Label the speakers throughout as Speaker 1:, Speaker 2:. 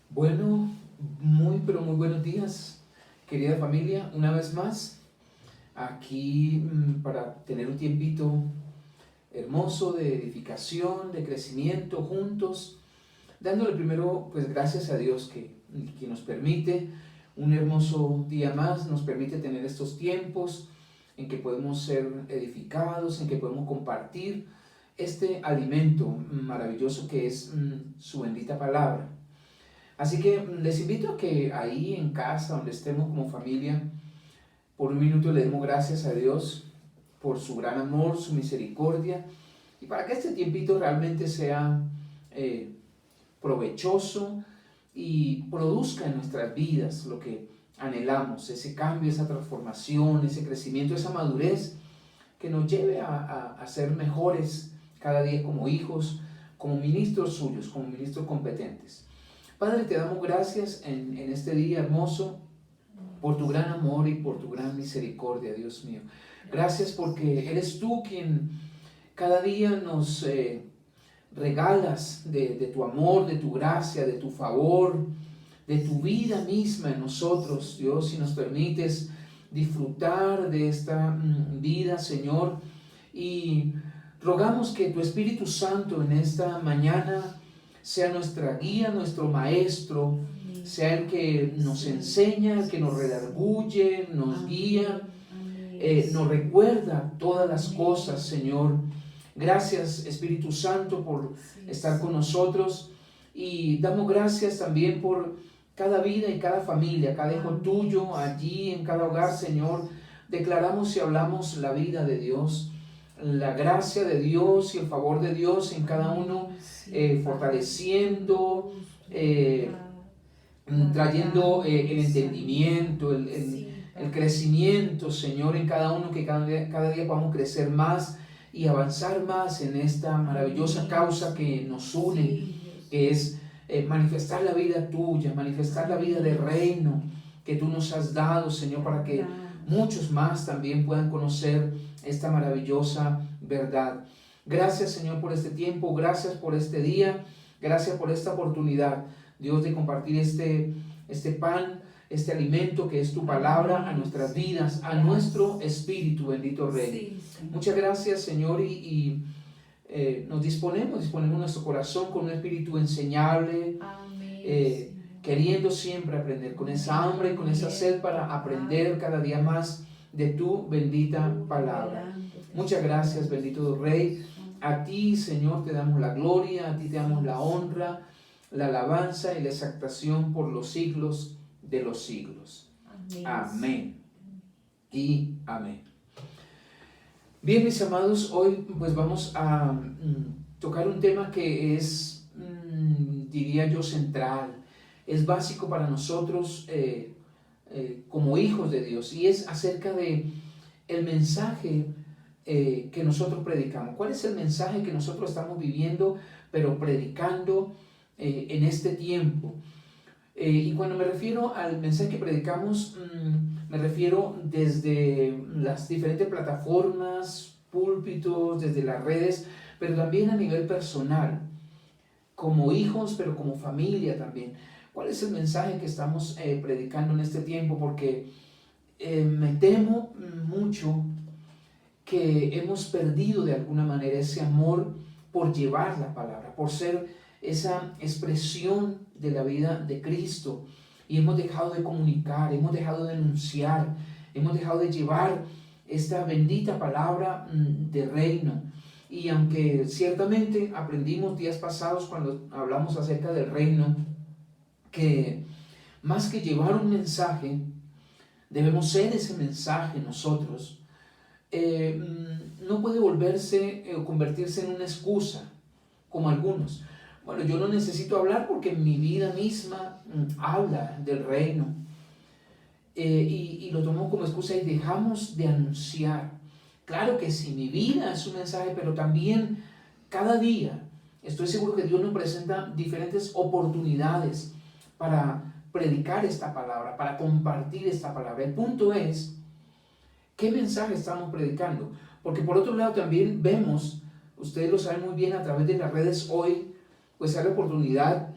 Speaker 1: Bueno, pero muy buenos días, querida familia, una vez más, aquí para tener un tiempito hermoso de edificación, de crecimiento juntos, dándole primero pues gracias a Dios que nos permite un hermoso día más, nos permite tener estos tiempos en que podemos ser edificados, en que podemos compartir este alimento maravilloso que es su bendita palabra. Así que les invito a que ahí en casa, donde estemos como familia, por un minuto le demos gracias a Dios por su gran amor, su misericordia, y para que este tiempito realmente sea eh, provechoso y produzca en nuestras vidas lo que anhelamos, ese cambio, esa transformación, ese crecimiento, esa madurez que nos lleve a ser mejores cada día como hijos, como ministros suyos, como ministros competentes. Padre, te damos gracias en este día hermoso por tu gran amor y por tu gran misericordia, Dios mío. Gracias porque eres tú quien cada día nos regalas de tu amor, de tu gracia, de tu favor, de tu vida misma en nosotros, Dios, y nos permites disfrutar de esta vida, Señor. Y rogamos que tu Espíritu Santo en esta mañana sea nuestra guía, nuestro maestro, sea el que nos enseña, el que nos redarguye, nos guía, nos recuerda todas las cosas, Señor. Gracias, Espíritu Santo, por estar con nosotros, y damos gracias también por cada vida y cada familia, cada hijo tuyo allí en cada hogar, Señor. Declaramos y hablamos la vida de Dios, la gracia de Dios y el favor de Dios en cada uno, fortaleciendo, trayendo el entendimiento, el crecimiento, Señor, en cada uno, que cada día podamos crecer más y avanzar más en esta maravillosa causa que nos une, que es manifestar la vida tuya, manifestar la vida del reino que tú nos has dado, Señor, para que muchos más también puedan conocer esta maravillosa verdad. Gracias, Señor, por este tiempo, gracias por este día, gracias por esta oportunidad, Dios, de compartir este pan, este alimento que es tu palabra a nuestras vidas, a nuestro espíritu, bendito Rey. Muchas gracias, Señor, y nos disponemos nuestro corazón con un espíritu enseñable, queriendo siempre aprender, con esa hambre, con esa sed para aprender cada día más de tu bendita palabra. Muchas gracias, bendito Rey. A ti, Señor, te damos la gloria, a ti te damos la honra, la alabanza y la exaltación por los siglos de los siglos. Amén y amén. Bien, mis amados, hoy pues vamos a tocar un tema que es, diría yo, central, es básico para nosotros como hijos de Dios, y es acerca de el mensaje que nosotros predicamos. ¿Cuál es el mensaje que nosotros estamos viviendo, pero predicando en este tiempo? Y cuando me refiero al mensaje que predicamos, me refiero desde las diferentes plataformas, púlpitos, desde las redes, pero también a nivel personal, como hijos, pero como familia también. ¿Cuál es el mensaje que estamos predicando en este tiempo? Porque me temo mucho que hemos perdido de alguna manera ese amor por llevar la palabra, por ser esa expresión de la vida de Cristo, y hemos dejado de comunicar, hemos dejado de anunciar, hemos dejado de llevar esta bendita palabra de reino. Y aunque ciertamente aprendimos días pasados cuando hablamos acerca del reino, que más que llevar un mensaje, debemos ser ese mensaje nosotros. No puede volverse o convertirse en una excusa, como algunos. Bueno, yo no necesito hablar porque mi vida misma habla del reino. Y lo tomamos como excusa y dejamos de anunciar. Claro que sí, mi vida es un mensaje, pero también cada día estoy seguro que Dios nos presenta diferentes oportunidades para predicar esta palabra, para compartir esta palabra. El punto es, ¿qué mensaje estamos predicando? Porque por otro lado también vemos, ustedes lo saben muy bien a través de las redes hoy, pues hay la oportunidad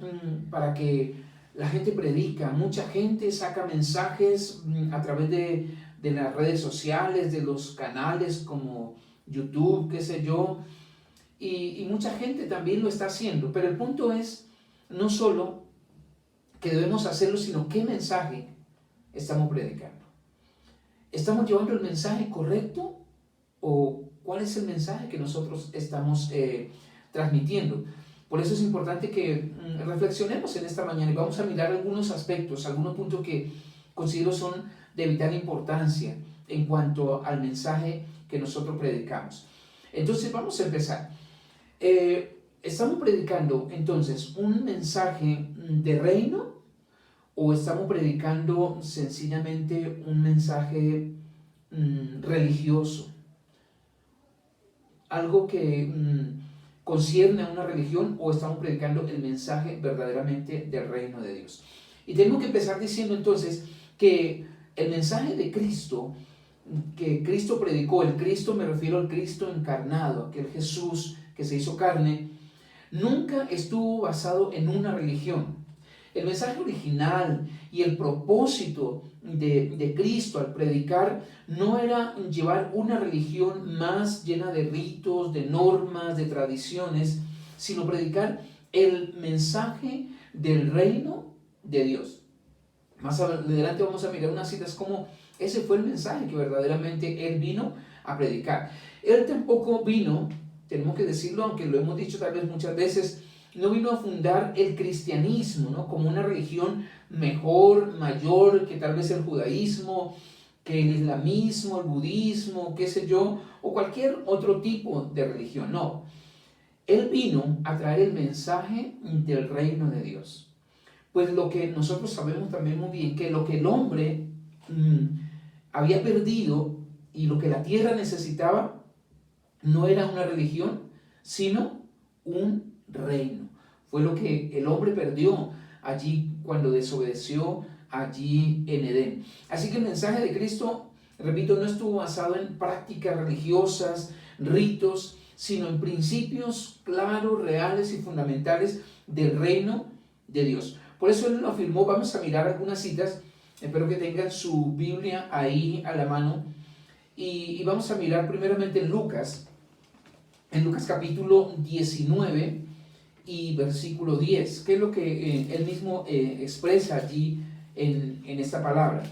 Speaker 1: para que la gente predica, mucha gente saca mensajes a través de las redes sociales, de los canales como YouTube, qué sé yo, y mucha gente también lo está haciendo, pero el punto es no solo que debemos hacerlo, sino qué mensaje estamos predicando. ¿Estamos llevando el mensaje correcto o cuál es el mensaje que nosotros estamos transmitiendo? Por eso es importante que reflexionemos en esta mañana y vamos a mirar algunos aspectos, algunos puntos que considero son de vital importancia en cuanto al mensaje que nosotros predicamos. Entonces vamos a empezar. ¿Estamos predicando entonces un mensaje de reino o estamos predicando sencillamente un mensaje religioso? Algo que concierne a una religión, o estamos predicando el mensaje verdaderamente del reino de Dios. Y tenemos que empezar diciendo entonces que el mensaje de Cristo, que Cristo predicó, el Cristo, me refiero al Cristo encarnado, aquel Jesús que se hizo carne, nunca estuvo basado en una religión. El mensaje original y el propósito de Cristo al predicar no era llevar una religión más llena de ritos, de normas, de tradiciones, sino predicar el mensaje del reino de Dios. Más adelante vamos a mirar unas citas como ese fue el mensaje que verdaderamente Él vino a predicar. Él tampoco vino, tenemos que decirlo, aunque lo hemos dicho tal vez muchas veces, no vino a fundar el cristianismo, ¿no?, como una religión mejor, mayor que tal vez el judaísmo, que el islamismo, el budismo, qué sé yo, o cualquier otro tipo de religión. No, Él vino a traer el mensaje del reino de Dios. Pues lo que nosotros sabemos también muy bien, que lo que el hombre había perdido y lo que la tierra necesitaba no era una religión, sino un reino. Fue lo que el hombre perdió allí cuando desobedeció allí en Edén. Así que el mensaje de Cristo, repito, no estuvo basado en prácticas religiosas, ritos, sino en principios claros, reales y fundamentales del reino de Dios. Por eso Él lo afirmó. Vamos a mirar algunas citas. Espero que tengan su Biblia ahí a la mano. Y vamos a mirar primeramente en Lucas capítulo 19 y versículo 10. ¿Qué es lo que Él mismo expresa allí en esta palabra?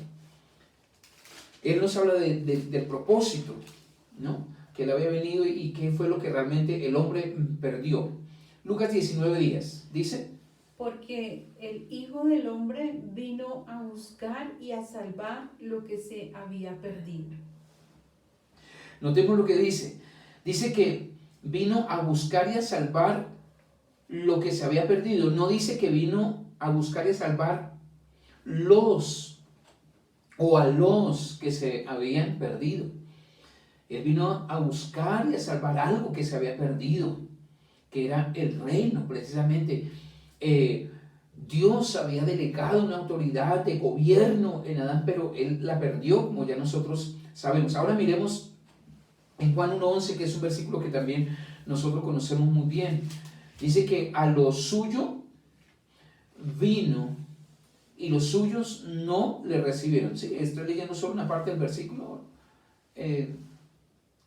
Speaker 1: Él nos habla del propósito, ¿no?, que Él había venido y qué fue lo que realmente el hombre perdió. Lucas 19:10 dice:
Speaker 2: porque el Hijo del Hombre vino a buscar y a salvar lo que se había perdido.
Speaker 1: Notemos lo que dice. Dice que vino a buscar y a salvar lo que se había perdido. No dice que vino a buscar y a salvar a los que se habían perdido. Él vino a buscar y a salvar algo que se había perdido, que era el reino, precisamente. Dios había delegado una autoridad de gobierno en Adán, pero él la perdió, como ya nosotros sabemos. Ahora miremos en Juan 1:11, que es un versículo que también nosotros conocemos muy bien. Dice que a lo suyo vino y los suyos no le recibieron. Sí, estoy leyendo solo una parte del versículo.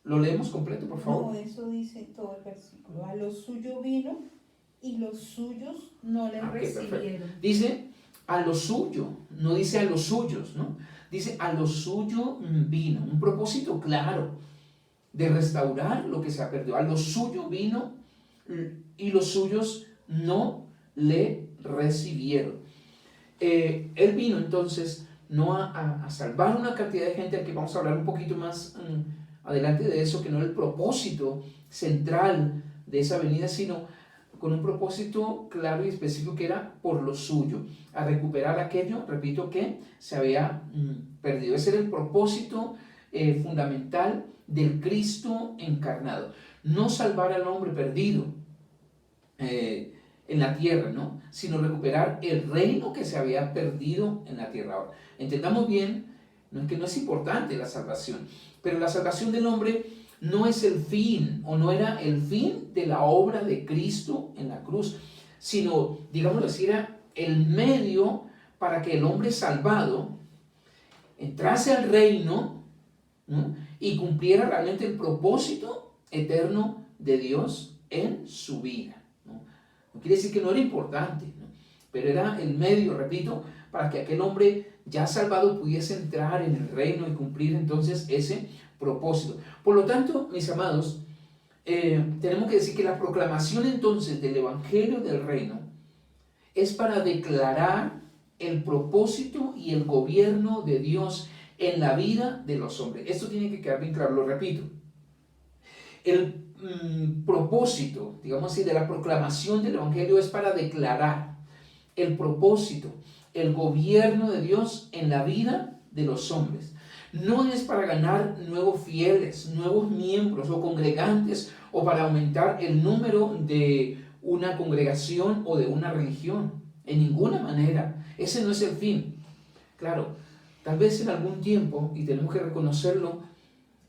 Speaker 1: ¿Lo leemos completo, por favor?
Speaker 2: No, eso dice todo el versículo. A lo suyo vino y los suyos no le recibieron.
Speaker 1: Perfecto. Dice a lo suyo, no dice a los suyos, ¿no? Dice a lo suyo vino. Un propósito claro de restaurar lo que se ha perdido. A lo suyo vino y los suyos no le recibieron. Él vino entonces no a salvar una cantidad de gente, al que vamos a hablar un poquito más adelante de eso, que no era el propósito central de esa venida, sino con un propósito claro y específico, que era por lo suyo, a recuperar aquello, repito, que se había perdido. Ese era el propósito fundamental del Cristo encarnado. No salvar al hombre perdido en la tierra, ¿no?, sino recuperar el reino que se había perdido en la tierra. Ahora, entendamos bien, no es que no es importante la salvación, pero la salvación del hombre no es el fin, o no era el fin de la obra de Cristo en la cruz, sino, digámoslo así, era el medio para que el hombre salvado entrase al reino, ¿no? Y cumpliera realmente el propósito eterno de Dios en su vida, ¿no? No quiere decir que no era importante, ¿no? Pero era el medio, repito, para que aquel hombre ya salvado pudiese entrar en el reino y cumplir entonces ese propósito. Por lo tanto, mis amados, tenemos que decir que la proclamación entonces del Evangelio del Reino es para declarar el propósito y el gobierno de Dios en la vida de los hombres. Esto tiene que quedar bien claro, lo repito. El propósito, digamos así, de la proclamación del Evangelio es para declarar el propósito, el gobierno de Dios en la vida de los hombres. No es para ganar nuevos fieles, nuevos miembros o congregantes, o para aumentar el número de una congregación o de una religión. En ninguna manera. Ese no es el fin. Claro, tal vez en algún tiempo, y tenemos que reconocerlo,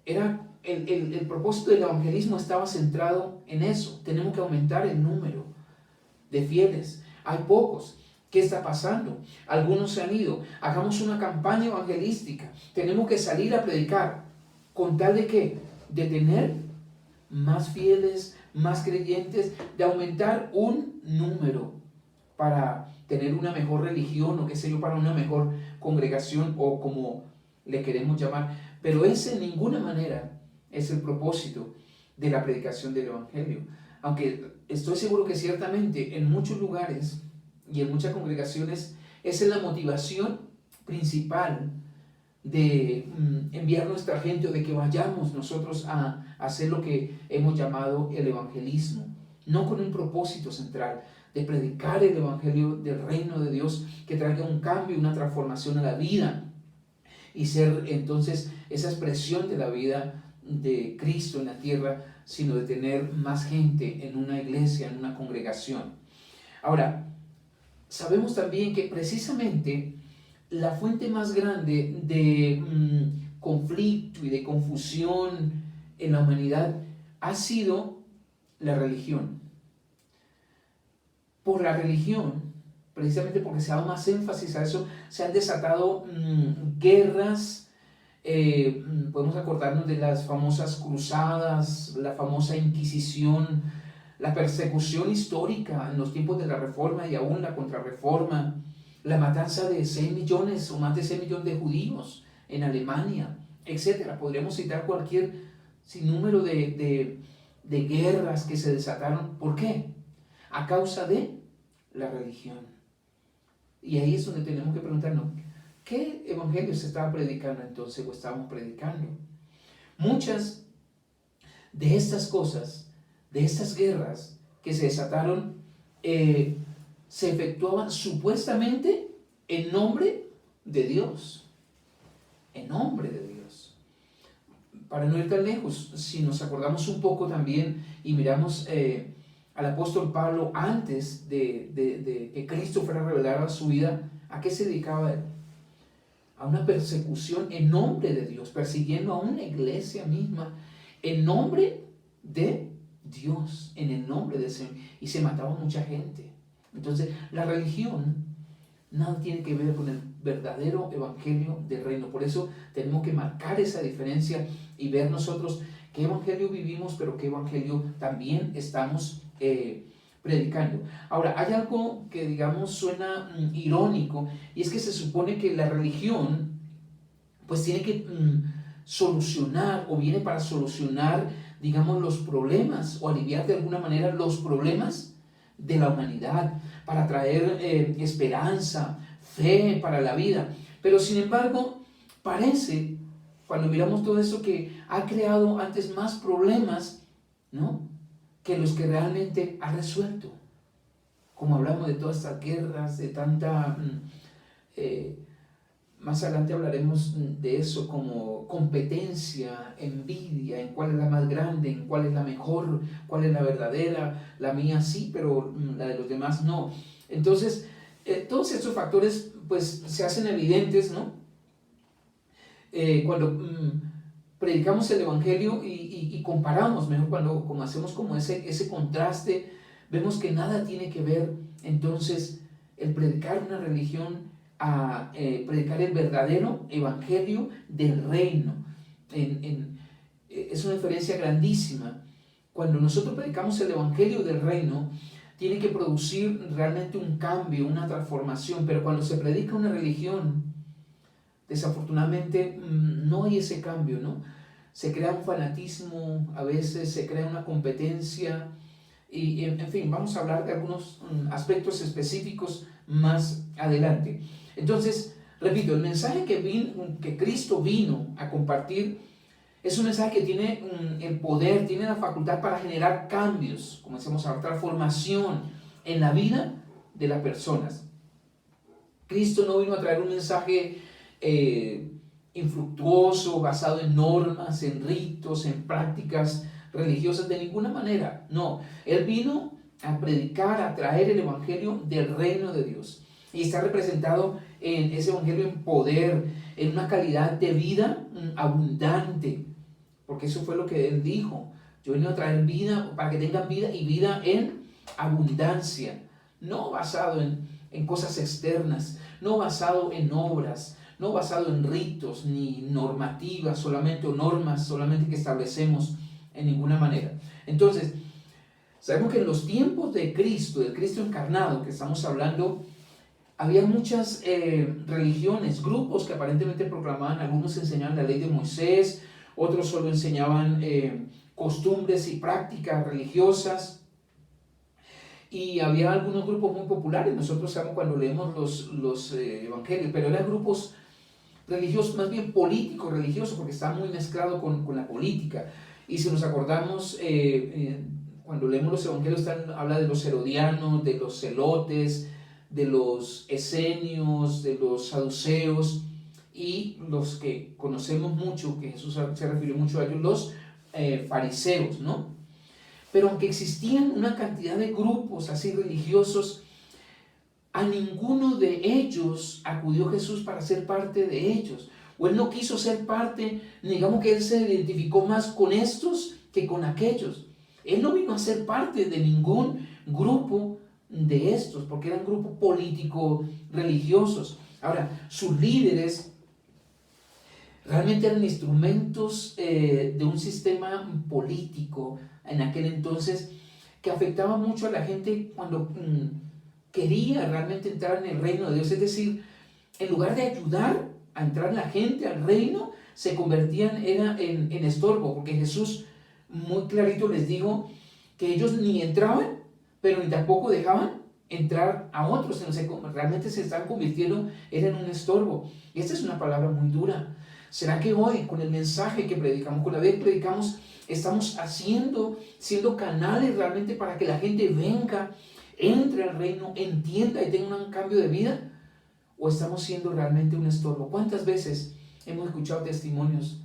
Speaker 1: era el propósito del evangelismo estaba centrado en eso. Tenemos que aumentar el número de fieles. Hay pocos. ¿Qué está pasando? Algunos se han ido. Hagamos una campaña evangelística. Tenemos que salir a predicar. ¿Con tal de qué? De tener más fieles, más creyentes, de aumentar un número para tener una mejor religión o qué sé yo, para una mejor congregación o como le queremos llamar. Pero ese en ninguna manera es el propósito de la predicación del evangelio. Aunque estoy seguro que ciertamente en muchos lugares y en muchas congregaciones esa es la motivación principal de enviar nuestra gente o de que vayamos nosotros a hacer lo que hemos llamado el evangelismo, no con un propósito central de predicar el evangelio del reino de Dios que traiga un cambio, una transformación a la vida y ser entonces esa expresión de la vida de Cristo en la tierra, sino de tener más gente en una iglesia, en una congregación. Ahora, sabemos también que precisamente la fuente más grande de conflicto y de confusión en la humanidad ha sido la religión. Por la religión, precisamente porque se ha dado más énfasis a eso, se han desatado guerras. Podemos acordarnos de las famosas cruzadas, la famosa Inquisición, la persecución histórica en los tiempos de la Reforma y aún la Contrarreforma, la matanza de 6 millones o más de 6 millones de judíos en Alemania, etc. Podríamos citar cualquier sinnúmero de guerras que se desataron. ¿Por qué? A causa de la religión. Y ahí es donde tenemos que preguntarnos, ¿qué evangelio se estaba predicando entonces o estábamos predicando? Muchas de estas cosas, de estas guerras que se desataron, se efectuaban supuestamente en nombre de Dios. En nombre de Dios. Para no ir tan lejos, si nos acordamos un poco también y miramos al apóstol Pablo antes de que Cristo fuera revelado a su vida, ¿a qué se dedicaba él? A una persecución en nombre de Dios, persiguiendo a una iglesia misma en nombre de Dios, en el nombre del Señor, y se mataba mucha gente. Entonces, la religión nada tiene que ver con el verdadero evangelio del reino. Por eso tenemos que marcar esa diferencia y ver nosotros qué evangelio vivimos, pero qué evangelio también estamos predicando. Ahora, hay algo que digamos suena irónico, y es que se supone que la religión pues tiene que solucionar o viene para solucionar, digamos, los problemas o aliviar de alguna manera los problemas de la humanidad, para traer esperanza, fe para la vida. Pero sin embargo, parece, cuando miramos todo eso, que ha creado antes más problemas, ¿no?, que los que realmente ha resuelto. Como hablamos de todas estas guerras, de tanta... más adelante hablaremos de eso como competencia, envidia, en cuál es la más grande, en cuál es la mejor, cuál es la verdadera, la mía sí, pero la de los demás no. Entonces, todos estos factores pues se hacen evidentes, ¿no? Cuando predicamos el evangelio y comparamos, mejor cuando como hacemos como ese contraste, vemos que nada tiene que ver entonces el predicar una religión, a predicar el verdadero evangelio del reino. Es una diferencia grandísima. Cuando nosotros predicamos el evangelio del reino, tiene que producir realmente un cambio, una transformación, pero cuando se predica una religión, desafortunadamente no hay ese cambio, ¿no? Se crea un fanatismo, a veces se crea una competencia, y en fin, vamos a hablar de algunos aspectos específicos más adelante. Entonces, repito, el mensaje que Cristo vino a compartir es un mensaje que tiene el poder, tiene la facultad para generar cambios, como decimos ahora, transformación en la vida de las personas. Cristo no vino a traer un mensaje infructuoso, basado en normas, en ritos, en prácticas religiosas, de ninguna manera. No, Él vino a predicar, a traer el evangelio del reino de Dios. Y está representado en ese evangelio en poder, en una calidad de vida abundante. Porque eso fue lo que Él dijo. Yo vine a traer vida para que tengan vida y vida en abundancia. No basado en cosas externas, no basado en obras, no basado en ritos ni normativas solamente o normas solamente que establecemos en ninguna manera. Entonces, sabemos que en los tiempos de Cristo, del Cristo encarnado que estamos hablando, había muchas religiones, grupos que aparentemente proclamaban, algunos enseñaban la ley de Moisés, otros solo enseñaban costumbres y prácticas religiosas. Y había algunos grupos muy populares, nosotros sabemos cuando leemos los evangelios, pero eran grupos religiosos, más bien políticos religiosos, porque está muy mezclado con la política. Y si nos acordamos, cuando leemos los evangelios, habla de los herodianos, de los celotes, de los esenios, de los saduceos, y los que conocemos mucho, que Jesús se refirió mucho a ellos, los fariseos, ¿no? Pero aunque existían una cantidad de grupos así religiosos, a ninguno de ellos acudió Jesús para ser parte de ellos. O Él no quiso ser parte, digamos que Él se identificó más con estos que con aquellos. Él no vino a ser parte de ningún grupo de estos, porque eran grupos políticos, religiosos. Ahora, sus líderes realmente eran instrumentos de un sistema político en aquel entonces que afectaba mucho a la gente cuando quería realmente entrar en el reino de Dios. Es decir, en lugar de ayudar a entrar la gente al reino, se convertían en estorbo, porque Jesús muy clarito les dijo que ellos ni entraban, pero ni tampoco dejaban entrar a otros, realmente se están convirtiendo en un estorbo. Y esta es una palabra muy dura. ¿Será que hoy, con el mensaje que predicamos, con la vez que predicamos, estamos siendo canales realmente para que la gente venga, entre al reino, entienda y tenga un cambio de vida? ¿O estamos siendo realmente un estorbo? ¿Cuántas veces hemos escuchado testimonios?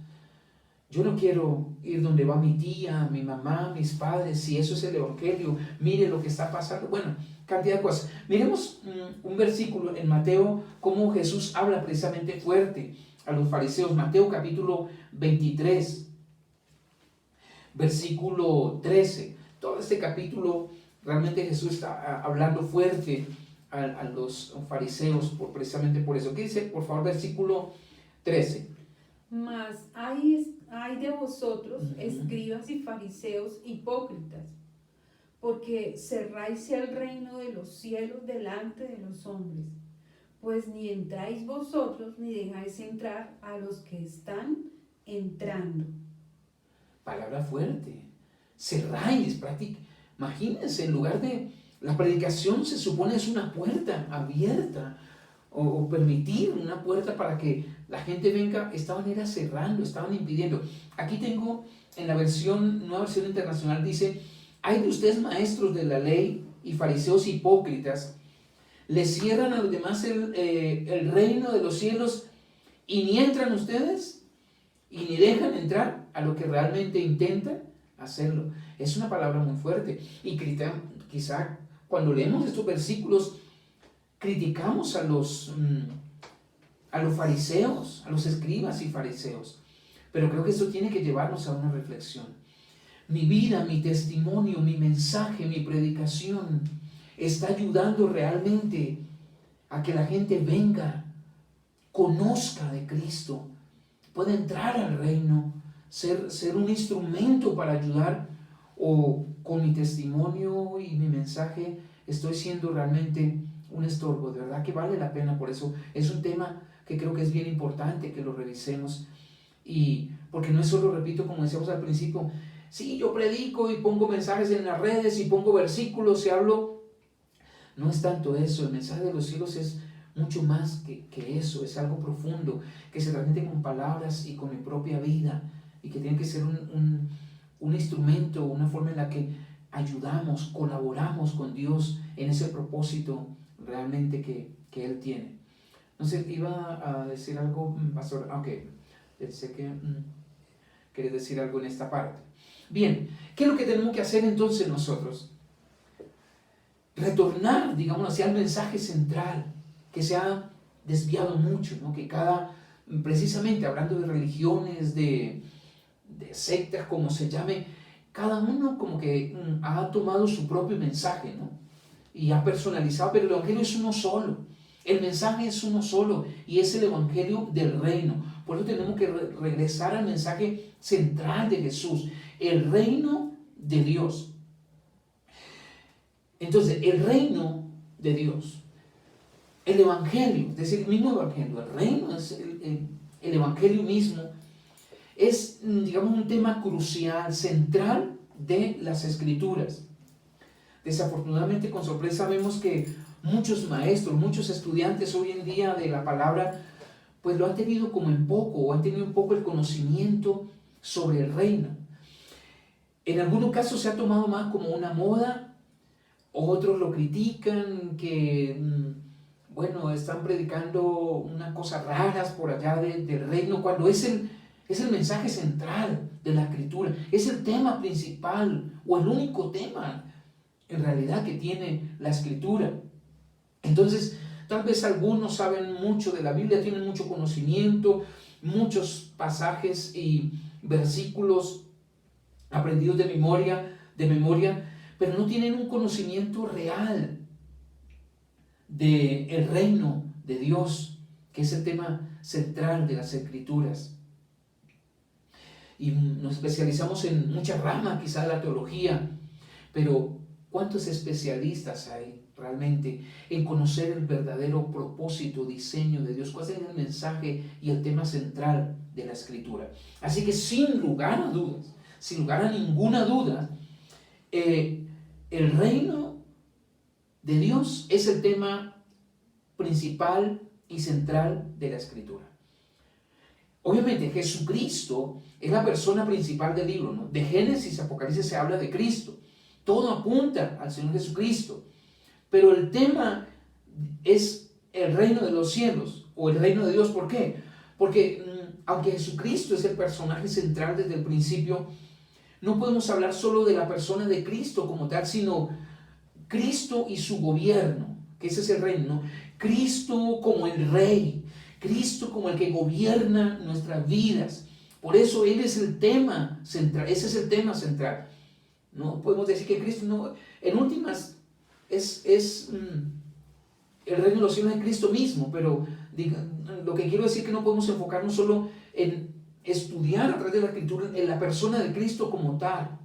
Speaker 1: Yo no quiero ir donde va mi tía, mi mamá, mis padres, si eso es el evangelio, mire lo que está pasando. Bueno, cantidad de cosas. Miremos un versículo en Mateo, cómo Jesús habla precisamente fuerte a los fariseos. Mateo capítulo 23, versículo 13. Todo este capítulo realmente Jesús está hablando fuerte a los fariseos precisamente por eso. ¿Qué dice? Por favor, versículo 13.
Speaker 2: Mas hay de vosotros, escribas y fariseos hipócritas, porque cerráis el reino de los cielos delante de los hombres, pues ni entráis vosotros ni dejáis entrar a los que están entrando.
Speaker 1: Palabra fuerte. Cerráis, imagínense, en lugar de la predicación se supone es una puerta abierta, o permitir una puerta para que la gente venga, estaban cerrando, estaban impidiendo. Aquí tengo en la nueva versión internacional, dice: hay de ustedes maestros de la ley y fariseos hipócritas, les cierran a los demás el reino de los cielos y ni entran ustedes y ni dejan entrar a lo que realmente intentan hacerlo. Es una palabra muy fuerte y quizá cuando leemos estos versículos criticamos a los fariseos, a los escribas y fariseos, pero creo que esto tiene que llevarnos a una reflexión. Mi vida, mi testimonio, mi mensaje, mi predicación está ayudando realmente a que la gente venga, conozca de Cristo, pueda entrar al reino, ser un instrumento para ayudar, o con mi testimonio y mi mensaje estoy siendo realmente un estorbo. De verdad que vale la pena. Por eso es un tema que creo que es bien importante que lo revisemos, y porque no es solo, repito, como decíamos al principio, sí, yo predico y pongo mensajes en las redes y pongo versículos y hablo. No es tanto eso. El mensaje de los cielos es mucho más que eso. Es algo profundo que se transmite con palabras y con mi propia vida, y que tiene que ser un instrumento, una forma en la que ayudamos, colaboramos con Dios en ese propósito realmente que Él tiene. No sé, iba a decir algo, pastor. Ok, sé que querés decir algo en esta parte. Bien, ¿qué es lo que tenemos que hacer entonces nosotros? Retornar, digamos así, al mensaje central, que se ha desviado mucho, ¿no? Que precisamente hablando de religiones, de sectas, como se llame, cada uno como que ha tomado su propio mensaje, ¿no? Y ha personalizado, pero el evangelio es uno solo. El mensaje es uno solo, y es el evangelio del reino. Por eso tenemos que regresar al mensaje central de Jesús, el reino de Dios. Entonces, el reino de Dios, el evangelio, es decir, el mismo evangelio, el reino es el evangelio mismo, es, digamos, un tema crucial, central de las Escrituras. Desafortunadamente, con sorpresa vemos que muchos maestros, muchos estudiantes hoy en día de la palabra, pues lo han tenido como en poco, o han tenido un poco el conocimiento sobre el reino. En algunos casos se ha tomado más como una moda, otros lo critican, que, bueno, están predicando unas cosas raras por allá del reino, cuando es el mensaje central de la Escritura, es el tema principal, o el único tema en realidad que tiene la Escritura. Entonces, tal vez algunos saben mucho de la Biblia, tienen mucho conocimiento, muchos pasajes y versículos aprendidos de memoria, pero no tienen un conocimiento real del reino de Dios, que es el tema central de las Escrituras. Y nos especializamos en muchas ramas, quizás la teología, pero ¿cuántos especialistas hay realmente en conocer el verdadero propósito, diseño de Dios? ¿Cuál es el mensaje y el tema central de la Escritura? Así que sin lugar a dudas, sin lugar a ninguna duda, el reino de Dios es el tema principal y central de la Escritura. Obviamente Jesucristo es la persona principal del libro, ¿no? De Génesis a Apocalipsis se habla de Cristo. Todo apunta al Señor Jesucristo. Pero el tema es el reino de los cielos, o el reino de Dios. ¿Por qué? Porque aunque Jesucristo es el personaje central desde el principio, no podemos hablar solo de la persona de Cristo como tal, sino Cristo y su gobierno, que ese es el reino, ¿no? Cristo como el rey, Cristo como el que gobierna nuestras vidas. Por eso Él es el tema central, ese es el tema central. No podemos decir que Cristo no, en últimas, es el reino de los cielos de Cristo mismo, pero lo que quiero decir es que no podemos enfocarnos solo en estudiar a través de la Escritura en la persona de Cristo como tal.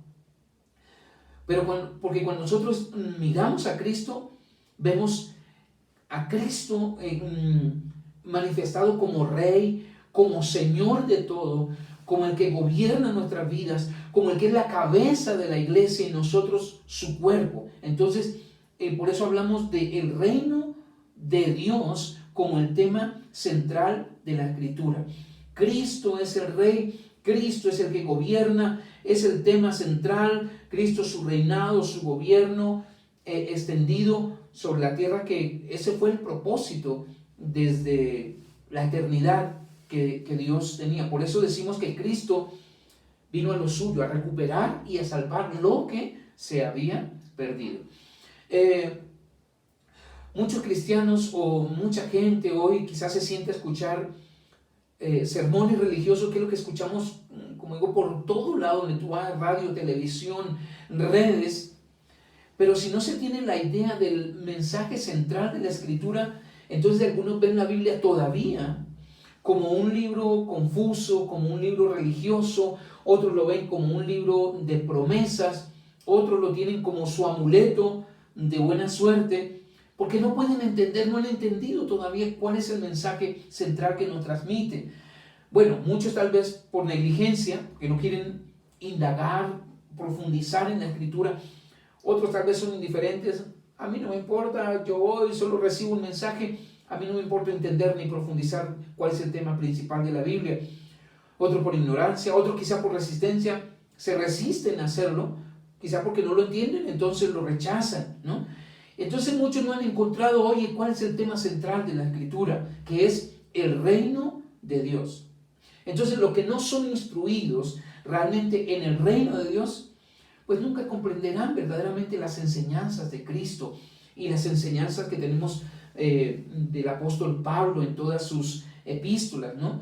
Speaker 1: Pero porque cuando nosotros miramos a Cristo, vemos a Cristo manifestado como Rey, como Señor de todo, como el que gobierna nuestras vidas, como el que es la cabeza de la iglesia y nosotros su cuerpo. Entonces, por eso hablamos del reino de Dios como el tema central de la Escritura. Cristo es el Rey, Cristo es el que gobierna, es el tema central, Cristo su reinado, su gobierno extendido sobre la tierra, que ese fue el propósito desde la eternidad que Dios tenía. Por eso decimos que Cristo vino a lo suyo, a recuperar y a salvar lo que se había perdido. Muchos cristianos o mucha gente hoy quizás se siente a escuchar sermones religiosos, que es lo que escuchamos, como digo, por todo lado donde tú vas, radio, televisión, redes, pero si no se tiene la idea del mensaje central de la Escritura, Entonces algunos ven la Biblia todavía como un libro confuso, como un libro religioso, otros lo ven como un libro de promesas, otros lo tienen como su amuleto de buena suerte, porque no pueden entender, no han entendido todavía cuál es el mensaje central que nos transmite. Bueno, muchos tal vez por negligencia, que no quieren indagar, profundizar en la Escritura, otros tal vez son indiferentes. A mí no me importa, yo hoy solo recibo un mensaje, a mí no me importa entender ni profundizar cuál es el tema principal de la Biblia. Otros por ignorancia, otros quizá por resistencia, se resisten a hacerlo, quizá porque no lo entienden, entonces lo rechazan, ¿no? Entonces muchos no han encontrado, oye, cuál es el tema central de la Escritura, que es el reino de Dios. Entonces los que no son instruidos realmente en el reino de Dios, pues nunca comprenderán verdaderamente las enseñanzas de Cristo y las enseñanzas que tenemos del apóstol Pablo en todas sus epístolas, ¿no?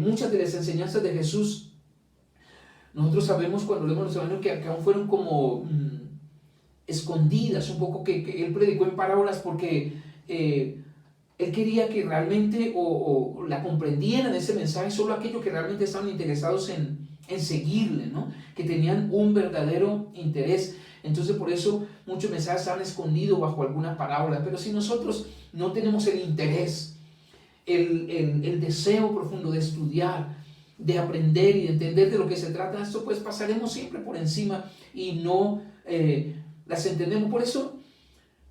Speaker 1: Muchas de las enseñanzas de Jesús, nosotros sabemos cuando leemos los evangelios que aún fueron como escondidas, un poco que él predicó en parábolas porque él quería que realmente o la comprendieran ese mensaje solo aquellos que realmente estaban interesados en seguirle, ¿no? Que tenían un verdadero interés. Entonces por eso muchos mensajes se han escondido bajo alguna parábola. Pero si nosotros no tenemos el interés, el deseo profundo de estudiar, de aprender y de entender de lo que se trata esto, pues pasaremos siempre por encima y no las entendemos. Por eso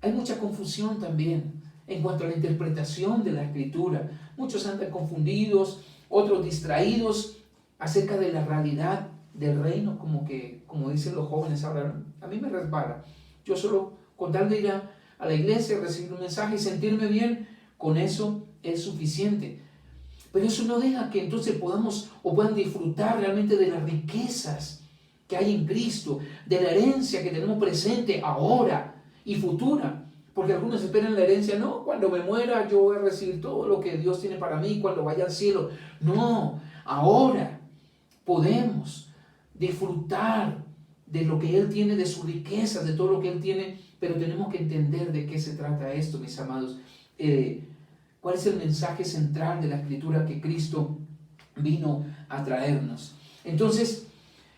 Speaker 1: hay mucha confusión también en cuanto a la interpretación de la Escritura. Muchos andan confundidos, otros distraídos acerca de la realidad del reino, como dicen los jóvenes ahora. A mí me resbala. Yo solo con tal de ir a la iglesia, recibir un mensaje y sentirme bien, con eso es suficiente. Pero eso no deja que entonces podamos o puedan disfrutar realmente de las riquezas que hay en Cristo, de la herencia que tenemos presente ahora y futura. Porque algunos esperan la herencia, no, cuando me muera yo voy a recibir todo lo que Dios tiene para mí cuando vaya al cielo. No, ahora podemos disfrutar de lo que Él tiene, de sus riquezas, de todo lo que Él tiene, pero tenemos que entender de qué se trata esto, mis amados. ¿Cuál es el mensaje central de la Escritura que Cristo vino a traernos? Entonces,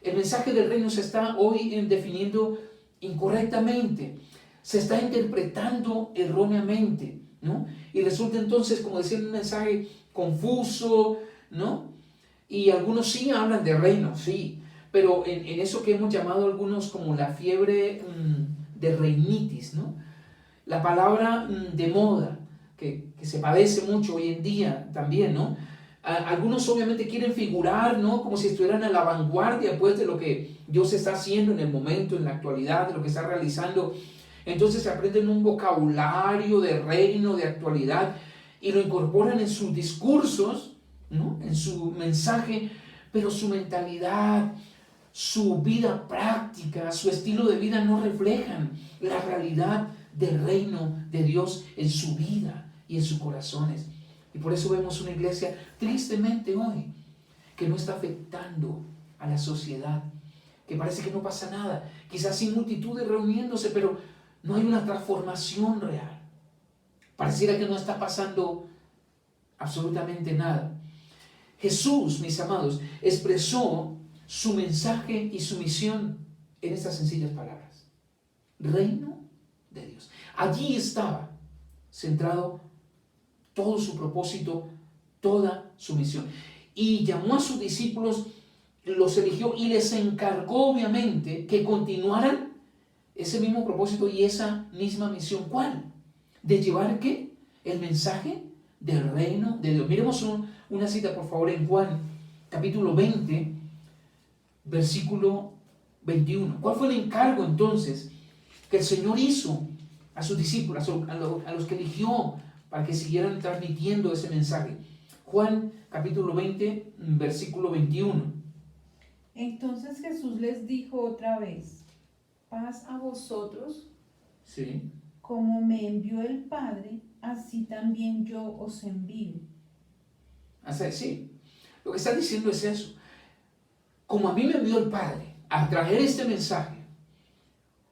Speaker 1: el mensaje del reino se está hoy definiendo incorrectamente, se está interpretando erróneamente, ¿no? Y resulta entonces, como decía, un mensaje confuso, ¿no? Y algunos sí hablan de reino, sí, pero en eso que hemos llamado algunos como la fiebre de reinitis, ¿no? La palabra de moda, que se padece mucho hoy en día también, ¿no? Algunos obviamente quieren figurar, ¿no? Como si estuvieran a la vanguardia, pues, de lo que Dios está haciendo en el momento, en la actualidad, de lo que está realizando. Entonces se aprenden un vocabulario de reino, de actualidad, y lo incorporan en sus discursos, ¿no? En su mensaje, pero su mentalidad, su vida práctica, su estilo de vida no reflejan la realidad del reino de Dios en su vida y en sus corazones. Y por eso vemos una iglesia tristemente hoy que no está afectando a la sociedad, que parece que no pasa nada, quizás sin multitudes reuniéndose, pero no hay una transformación real. Pareciera que no está pasando absolutamente nada. Jesús, mis amados, expresó su mensaje y su misión en estas sencillas palabras: reino de Dios. Allí estaba centrado todo su propósito, toda su misión. Y llamó a sus discípulos, los eligió y les encargó obviamente que continuaran ese mismo propósito y esa misma misión. ¿Cuál? De llevar ¿qué? El mensaje del reino de Dios. Miremos una cita por favor en Juan capítulo 20, versículo 21. ¿Cuál fue el encargo entonces que el Señor hizo a sus discípulos, a los que eligió para que siguieran transmitiendo ese mensaje? Juan capítulo 20, versículo 21.
Speaker 2: Entonces Jesús les dijo otra vez: paz a vosotros.
Speaker 1: Sí.
Speaker 2: Como me envió el Padre, así también yo os envío.
Speaker 1: Así, sí. Lo que está diciendo es eso. Como a mí me envió el Padre a traer este mensaje,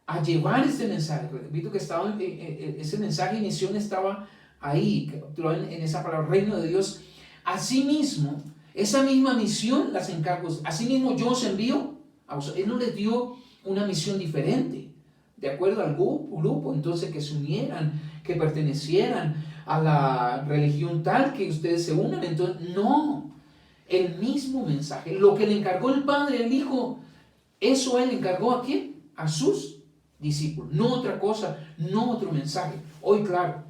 Speaker 1: a llevar este mensaje, repito que ese mensaje y misión estaba ahí, en esa palabra, reino de Dios, asimismo, esa misma misión las encargo, asimismo yo os envío a vosotros. Él no les dio una misión diferente, de acuerdo al grupo, entonces que se unieran, que pertenecieran a la religión tal, que ustedes se unan, entonces, no, el mismo mensaje, lo que le encargó el Padre al Hijo, eso Él encargó ¿a quién? A sus discípulos, no otra cosa, no otro mensaje. Hoy, claro,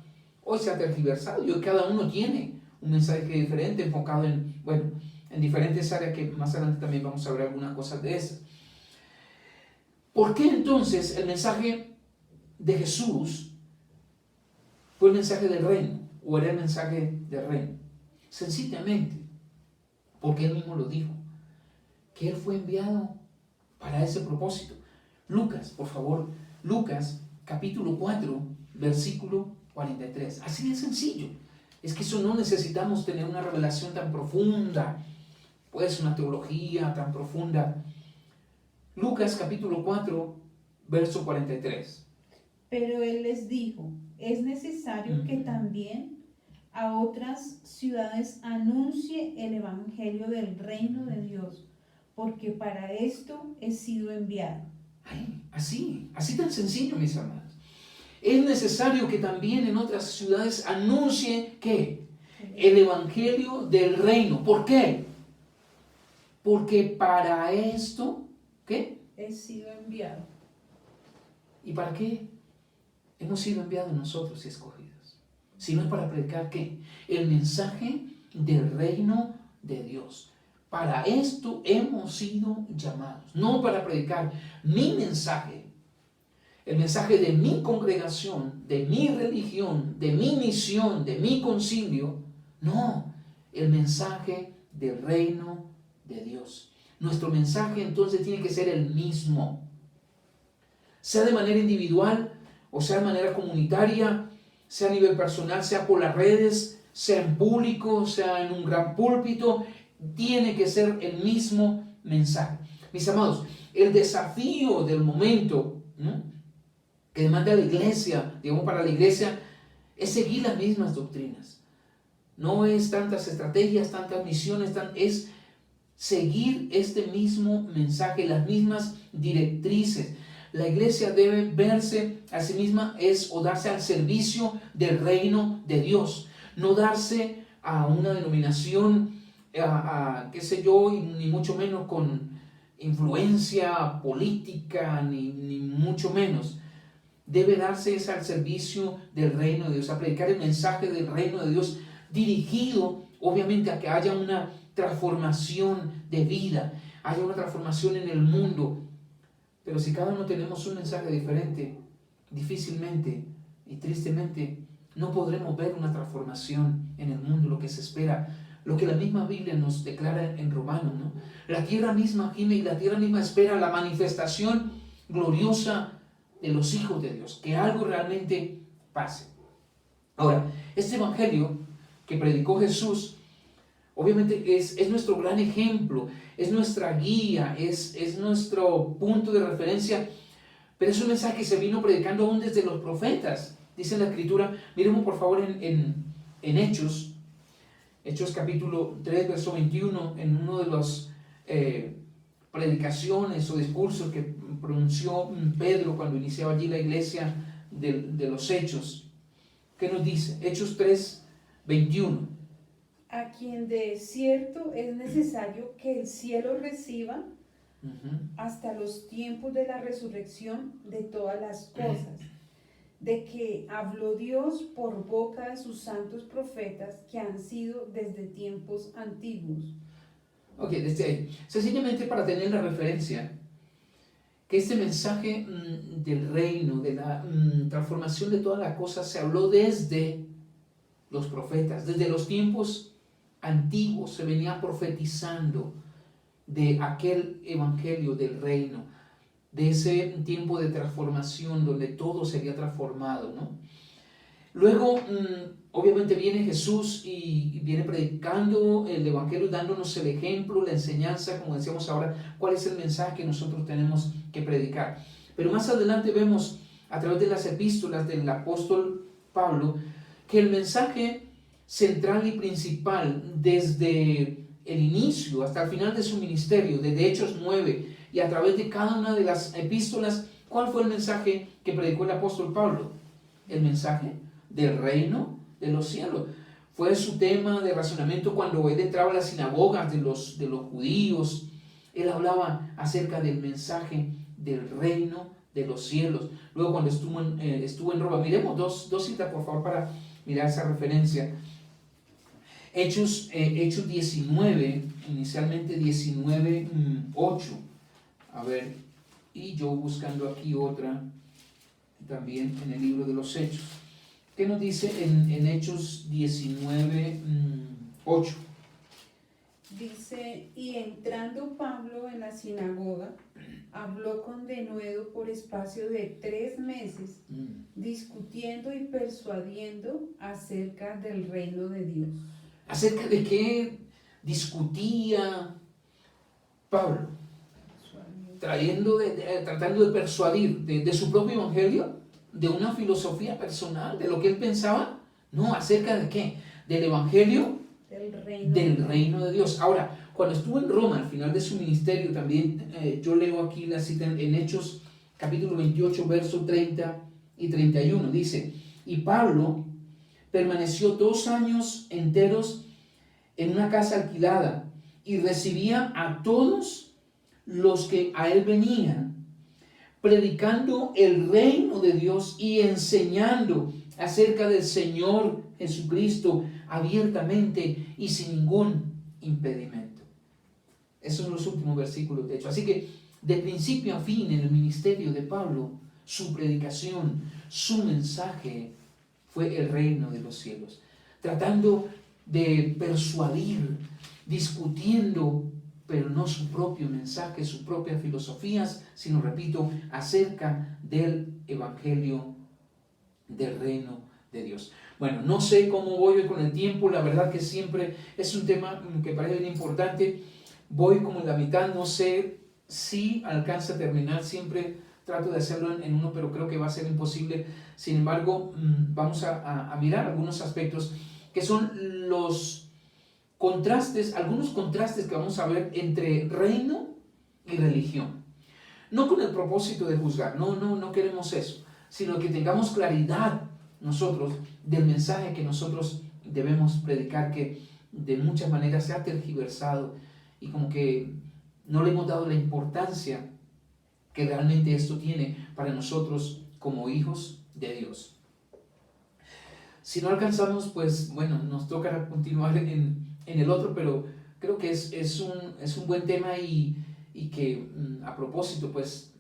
Speaker 1: hoy se ha tergiversado y hoy cada uno tiene un mensaje diferente, enfocado en, bueno, en diferentes áreas que más adelante también vamos a ver algunas cosas de esas. ¿Por qué entonces el mensaje de Jesús fue el mensaje del reino o era el mensaje del reino? Sencillamente, porque Él mismo lo dijo, que Él fue enviado para ese propósito. Lucas, por favor, Lucas capítulo 4, versículo 43. Así de sencillo. Es que eso no necesitamos tener una revelación tan profunda, pues una teología tan profunda. Lucas capítulo 4, verso 43.
Speaker 2: Pero Él les dijo, es necesario que también a otras ciudades anuncie el evangelio del reino de Dios, porque para esto he sido enviado.
Speaker 1: Ay, así tan sencillo, mis amados. Es necesario que también en otras ciudades anuncie ¿qué? El evangelio del reino. ¿Por qué? Porque para esto, ¿qué?
Speaker 2: He sido enviado.
Speaker 1: ¿Y para qué hemos sido enviados nosotros y escogidos? Si no es para predicar ¿qué? El mensaje del reino de Dios. Para esto hemos sido llamados, no para predicar mi mensaje, el mensaje de mi congregación, de mi religión, de mi misión, de mi concilio, no, el mensaje del reino de Dios. Nuestro mensaje entonces tiene que ser el mismo, sea de manera individual o sea de manera comunitaria, sea a nivel personal, sea por las redes, sea en público, sea en un gran púlpito. Tiene que ser el mismo mensaje. Mis amados, el desafío del momento, ¿no?, que demanda la iglesia, digamos para la iglesia, es seguir las mismas doctrinas. No es tantas estrategias, tantas misiones, es seguir este mismo mensaje, las mismas directrices. La iglesia debe verse a sí misma o darse al servicio del reino de Dios, no darse a una denominación qué sé yo, ni mucho menos con influencia política, ni mucho menos. Debe darse al servicio del reino de Dios, a predicar el mensaje del reino de Dios, dirigido obviamente a que haya una transformación de vida, haya una transformación en el mundo. Pero si cada uno tenemos un mensaje diferente, difícilmente y tristemente no podremos ver una transformación en el mundo, lo que se espera. Lo que la misma Biblia nos declara en Romanos, ¿no? La tierra misma gime y la tierra misma espera la manifestación gloriosa de los hijos de Dios, que algo realmente pase. Ahora, este evangelio que predicó Jesús, obviamente es nuestro gran ejemplo, es nuestra guía, es nuestro punto de referencia, pero es un mensaje que se vino predicando aún desde los profetas. Dice la Escritura, miremos por favor en Hechos capítulo 3, verso 21, en uno de las predicaciones o discursos que pronunció Pedro cuando iniciaba allí la iglesia de los Hechos. ¿Qué nos dice? Hechos 3, 21.
Speaker 2: A quien de cierto es necesario que el cielo reciba hasta los tiempos de la resurrección de todas las cosas, de que habló Dios por boca de sus santos profetas que han sido desde tiempos antiguos.
Speaker 1: Ok, desde ahí. Sencillamente para tener la referencia, que este mensaje del reino, de la transformación de todas las cosas, se habló desde los profetas, desde los tiempos antiguos se venía profetizando de aquel evangelio del reino, de ese tiempo de transformación donde todo sería transformado, ¿no? Luego, obviamente viene Jesús y viene predicando el evangelio, dándonos el ejemplo, la enseñanza, como decíamos ahora, cuál es el mensaje que nosotros tenemos que predicar. Pero más adelante vemos a través de las epístolas del apóstol Pablo que el mensaje central y principal desde el inicio hasta el final de su ministerio, desde Hechos 9 y a través de cada una de las epístolas, ¿cuál fue el mensaje que predicó el apóstol Pablo? El mensaje del reino de los cielos. Fue su tema de razonamiento cuando él entraba a las sinagogas de los judíos. Él hablaba acerca del mensaje del reino de los cielos. Luego cuando estuvo en Roma, miremos dos citas por favor para mirar esa referencia. Hechos 19, inicialmente 19:8. A ver, y yo buscando aquí otra, también en el libro de los Hechos. ¿Qué nos dice en Hechos 19:8?
Speaker 2: Dice, y entrando Pablo en la sinagoga, habló con denuedo por espacio de 3 meses, discutiendo y persuadiendo acerca del reino de Dios.
Speaker 1: ¿Acerca de qué discutía Pablo? Tratando de persuadir de su propio evangelio, de una filosofía personal, de lo que él pensaba. No, ¿acerca de qué? Del evangelio del reino de Dios. Ahora, cuando estuvo en Roma, al final de su ministerio, también yo leo aquí la cita en Hechos capítulo 28, versos 30 y 31. Dice, y Pablo permaneció 2 años enteros en una casa alquilada y recibía a todos los que a él venían, predicando el reino de Dios y enseñando acerca del Señor Jesucristo abiertamente y sin ningún impedimento. Esos son los últimos versículos de hecho. Así que de principio a fin en el ministerio de Pablo, su predicación, su mensaje fue el reino de los cielos, tratando de persuadir, discutiendo, pero no su propio mensaje, sus propias filosofías, sino, repito, acerca del evangelio del reino de Dios. Bueno, no sé cómo voy con el tiempo, la verdad que siempre es un tema que parece bien importante. Voy como en la mitad, no sé si alcanza a terminar, siempre trato de hacerlo en uno, pero creo que va a ser imposible. Sin embargo, vamos a mirar algunos aspectos que son los contrastes, algunos contrastes que vamos a ver entre reino y religión. No con el propósito de juzgar, no queremos eso, sino que tengamos claridad nosotros del mensaje que nosotros debemos predicar, que de muchas maneras se ha tergiversado y como que no le hemos dado la importancia que realmente esto tiene para nosotros como hijos de Dios. Si no alcanzamos, pues bueno, nos tocará continuar en el otro, pero creo que es un buen tema y que a propósito, pues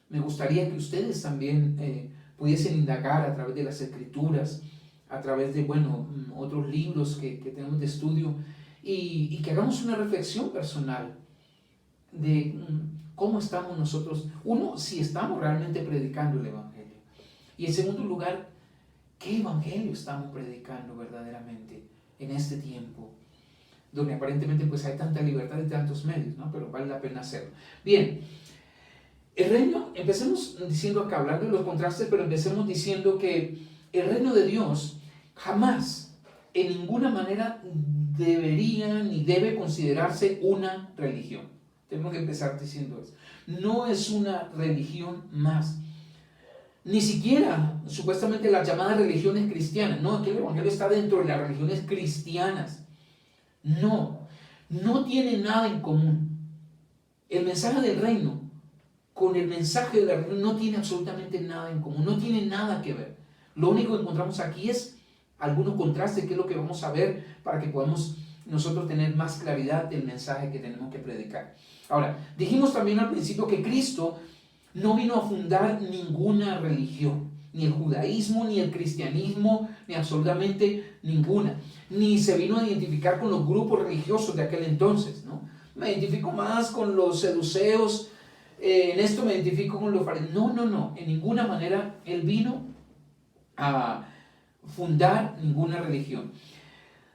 Speaker 1: me gustaría que ustedes también pudiesen indagar a través de las escrituras, a través de, bueno, otros libros que tenemos de estudio y que hagamos una reflexión personal de cómo estamos nosotros, uno, si estamos realmente predicando el evangelio, y en segundo lugar, ¿qué evangelio estamos predicando verdaderamente en este tiempo? Donde aparentemente pues hay tanta libertad y tantos medios, ¿no? Pero vale la pena hacerlo. Bien, el reino, empecemos diciendo acá, hablando de los contrastes, pero empecemos diciendo que el reino de Dios jamás, en ninguna manera, debería ni debe considerarse una religión. Tenemos que empezar diciendo eso. No es una religión más. Ni siquiera, supuestamente, las llamadas religiones cristianas. No, aquí el evangelio está dentro de las religiones cristianas. No tiene nada en común. El mensaje del reino con el mensaje de la religión no tiene absolutamente nada en común, no tiene nada que ver. Lo único que encontramos aquí es algunos contrastes, que es lo que vamos a ver para que podamos nosotros tener más claridad del mensaje que tenemos que predicar. Ahora, dijimos también al principio que Cristo no vino a fundar ninguna religión, ni el judaísmo, ni el cristianismo, ni absolutamente ninguna. Ni se vino a identificar con los grupos religiosos de aquel entonces, ¿no? Me identifico más con los seduceos, en esto me identifico con los fariseos. No, en ninguna manera Él vino a fundar ninguna religión.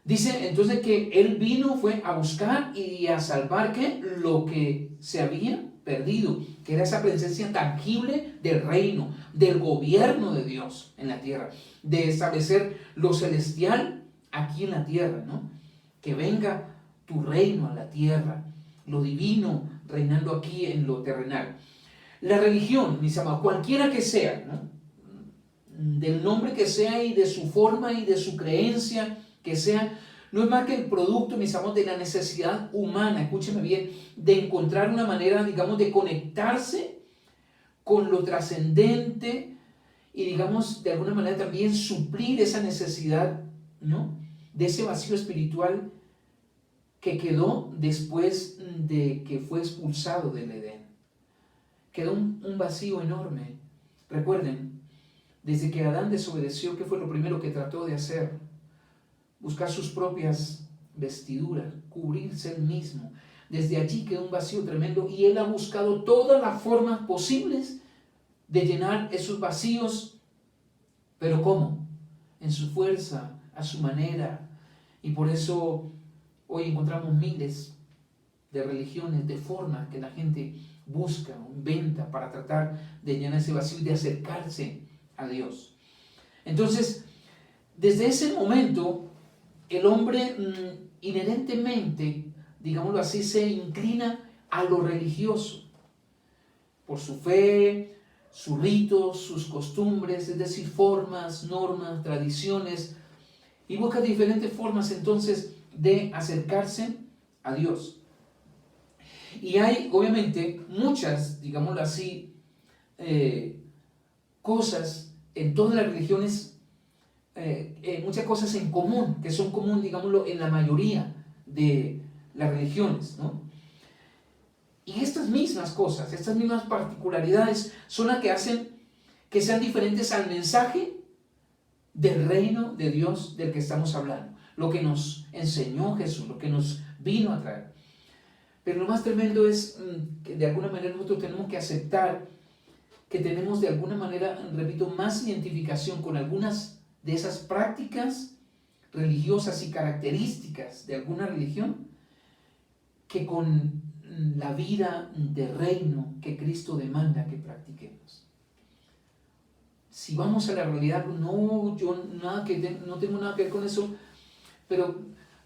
Speaker 1: Dice entonces que Él vino, fue a buscar y a salvar ¿qué? Lo que se había perdido, que era esa presencia tangible del reino, del gobierno de Dios en la tierra, de establecer lo celestial aquí en la tierra, ¿no? Que venga tu reino a la tierra, lo divino reinando aquí en lo terrenal. La religión, mis amados, cualquiera que sea, ¿no? Del nombre que sea y de su forma y de su creencia que sea, no es más que el producto, mis amados, de la necesidad humana, escúcheme bien, de encontrar una manera, digamos, de conectarse con lo trascendente y, digamos, de alguna manera también suplir esa necesidad, ¿no? De ese vacío espiritual que quedó después de que fue expulsado del Edén. Quedó un vacío enorme. Recuerden, desde que Adán desobedeció, ¿qué fue lo primero que trató de hacer? Buscar sus propias vestiduras, cubrirse él mismo. Desde allí quedó un vacío tremendo y él ha buscado todas las formas posibles de llenar esos vacíos. ¿Pero cómo? En su fuerza, a su manera. Y por eso hoy encontramos miles de religiones, de formas que la gente busca, inventa para tratar de llenar ese vacío y de acercarse a Dios. Entonces, desde ese momento, el hombre inherentemente, digámoslo así, se inclina a lo religioso, por su fe, sus ritos, sus costumbres, es decir, formas, normas, tradiciones, y busca diferentes formas entonces de acercarse a Dios. Y hay obviamente muchas, digámoslo así, cosas en todas las religiones, muchas cosas en común, que son común, digámoslo, en la mayoría de las religiones, ¿no? Y estas mismas cosas, estas mismas particularidades son las que hacen que sean diferentes al mensaje del reino de Dios del que estamos hablando, lo que nos enseñó Jesús, lo que nos vino a traer. Pero lo más tremendo es que de alguna manera nosotros tenemos que aceptar que tenemos de alguna manera, repito, más identificación con algunas de esas prácticas religiosas y características de alguna religión que con la vida de reino que Cristo demanda que practiquemos. Si vamos a la realidad, no, yo no tengo nada que ver con eso, pero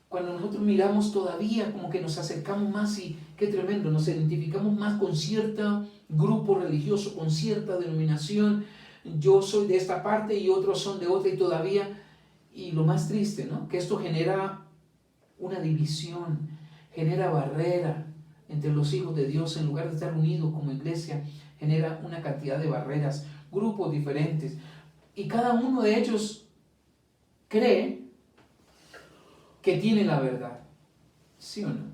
Speaker 1: cuando nosotros miramos todavía como que nos acercamos más y qué tremendo, nos identificamos más con cierto grupo religioso, con cierta denominación, yo soy de esta parte y otros son de otra y todavía, y lo más triste, ¿no? Que esto genera una división, genera barrera entre los hijos de Dios, en lugar de estar unidos como iglesia, genera una cantidad de barreras, grupos diferentes, y cada uno de ellos cree que tiene la verdad, ¿sí o no?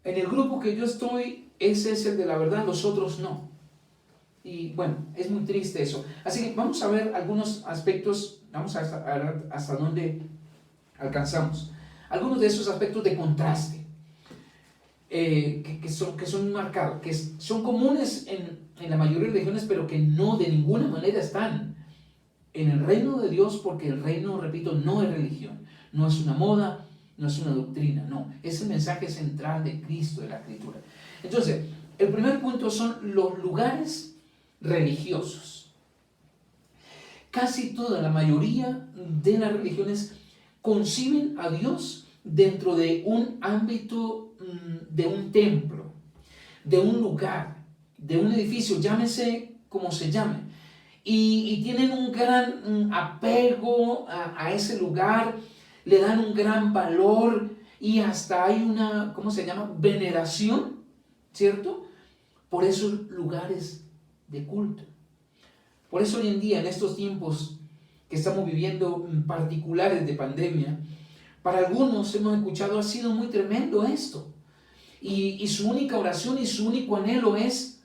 Speaker 1: En el grupo que yo estoy, ese es el de la verdad, los otros no. Y bueno, es muy triste eso. Así que vamos a ver algunos aspectos, vamos a ver hasta dónde alcanzamos. Algunos de esos aspectos de contraste que son marcados, que son comunes en la mayoría de religiones, pero que no de ninguna manera están en el reino de Dios, porque el reino, repito, no es religión, no es una moda, no es una doctrina, no, es el mensaje central de Cristo, de la Escritura. Entonces, el primer punto son los lugares religiosos. Casi toda la mayoría de las religiones conciben a Dios dentro de un ámbito de un templo, de un lugar, de un edificio, llámese como se llame, y tienen un gran apego a ese lugar, le dan un gran valor y hasta hay una, ¿cómo se llama?, veneración, ¿cierto?, por esos lugares de culto. Por eso hoy en día, en estos tiempos que estamos viviendo particulares de pandemia, para algunos hemos escuchado, ha sido muy tremendo esto. Y su única oración y su único anhelo es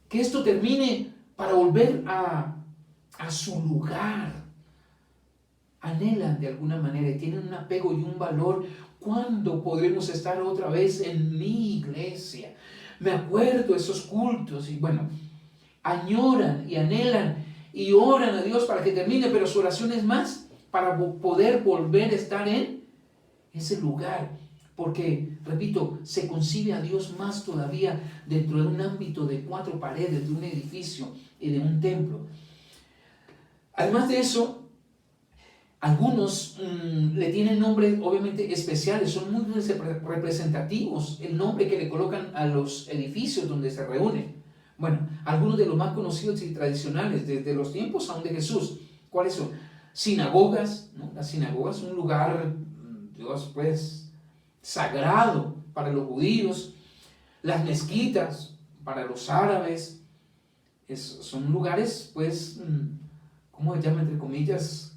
Speaker 1: que esto termine para volver a su lugar. Anhelan de alguna manera y tienen un apego y un valor. ¿Cuándo podremos estar otra vez en mi iglesia? Me acuerdo de esos cultos y bueno, añoran y anhelan y oran a Dios para que termine, pero su oración es más para poder volver a estar en ese lugar. Porque, repito, se concibe a Dios más todavía dentro de un ámbito de 4 paredes, de un edificio y de un templo. Además de eso, algunos le tienen nombres obviamente especiales, son muy representativos el nombre que le colocan a los edificios donde se reúnen. Bueno, algunos de los más conocidos y tradicionales desde los tiempos aún de Jesús. ¿Cuáles son? Sinagogas, ¿no? La sinagoga es un lugar, Dios pues, sagrado para los judíos. Las mezquitas para los árabes son lugares pues, ¿cómo se llama entre comillas?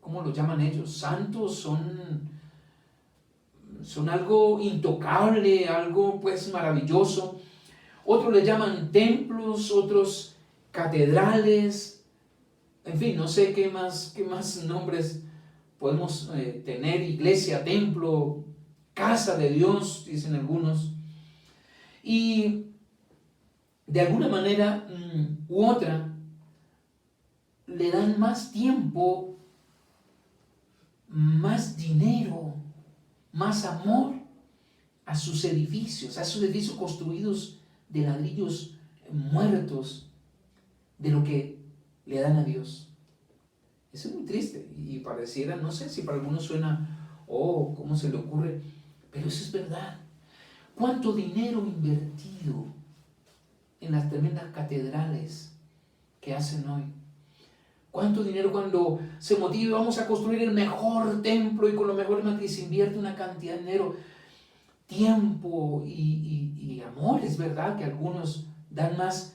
Speaker 1: ¿Cómo lo llaman ellos? Santos, son algo intocable, algo pues maravilloso. Otros le llaman templos, otros catedrales, en fin, no sé qué más nombres podemos tener, iglesia, templo, casa de Dios, dicen algunos. Y de alguna manera u otra le dan más tiempo, más dinero, más amor a sus edificios construidos de ladrillos muertos, de lo que le dan a Dios. Eso es muy triste y pareciera, no sé si para algunos suena, oh, ¿cómo se le ocurre? Pero eso es verdad. ¿Cuánto dinero invertido en las tremendas catedrales que hacen hoy? ¿Cuánto dinero cuando se motiva, vamos a construir el mejor templo y con lo mejor se invierte una cantidad de dinero, tiempo y amor? Es verdad que algunos dan más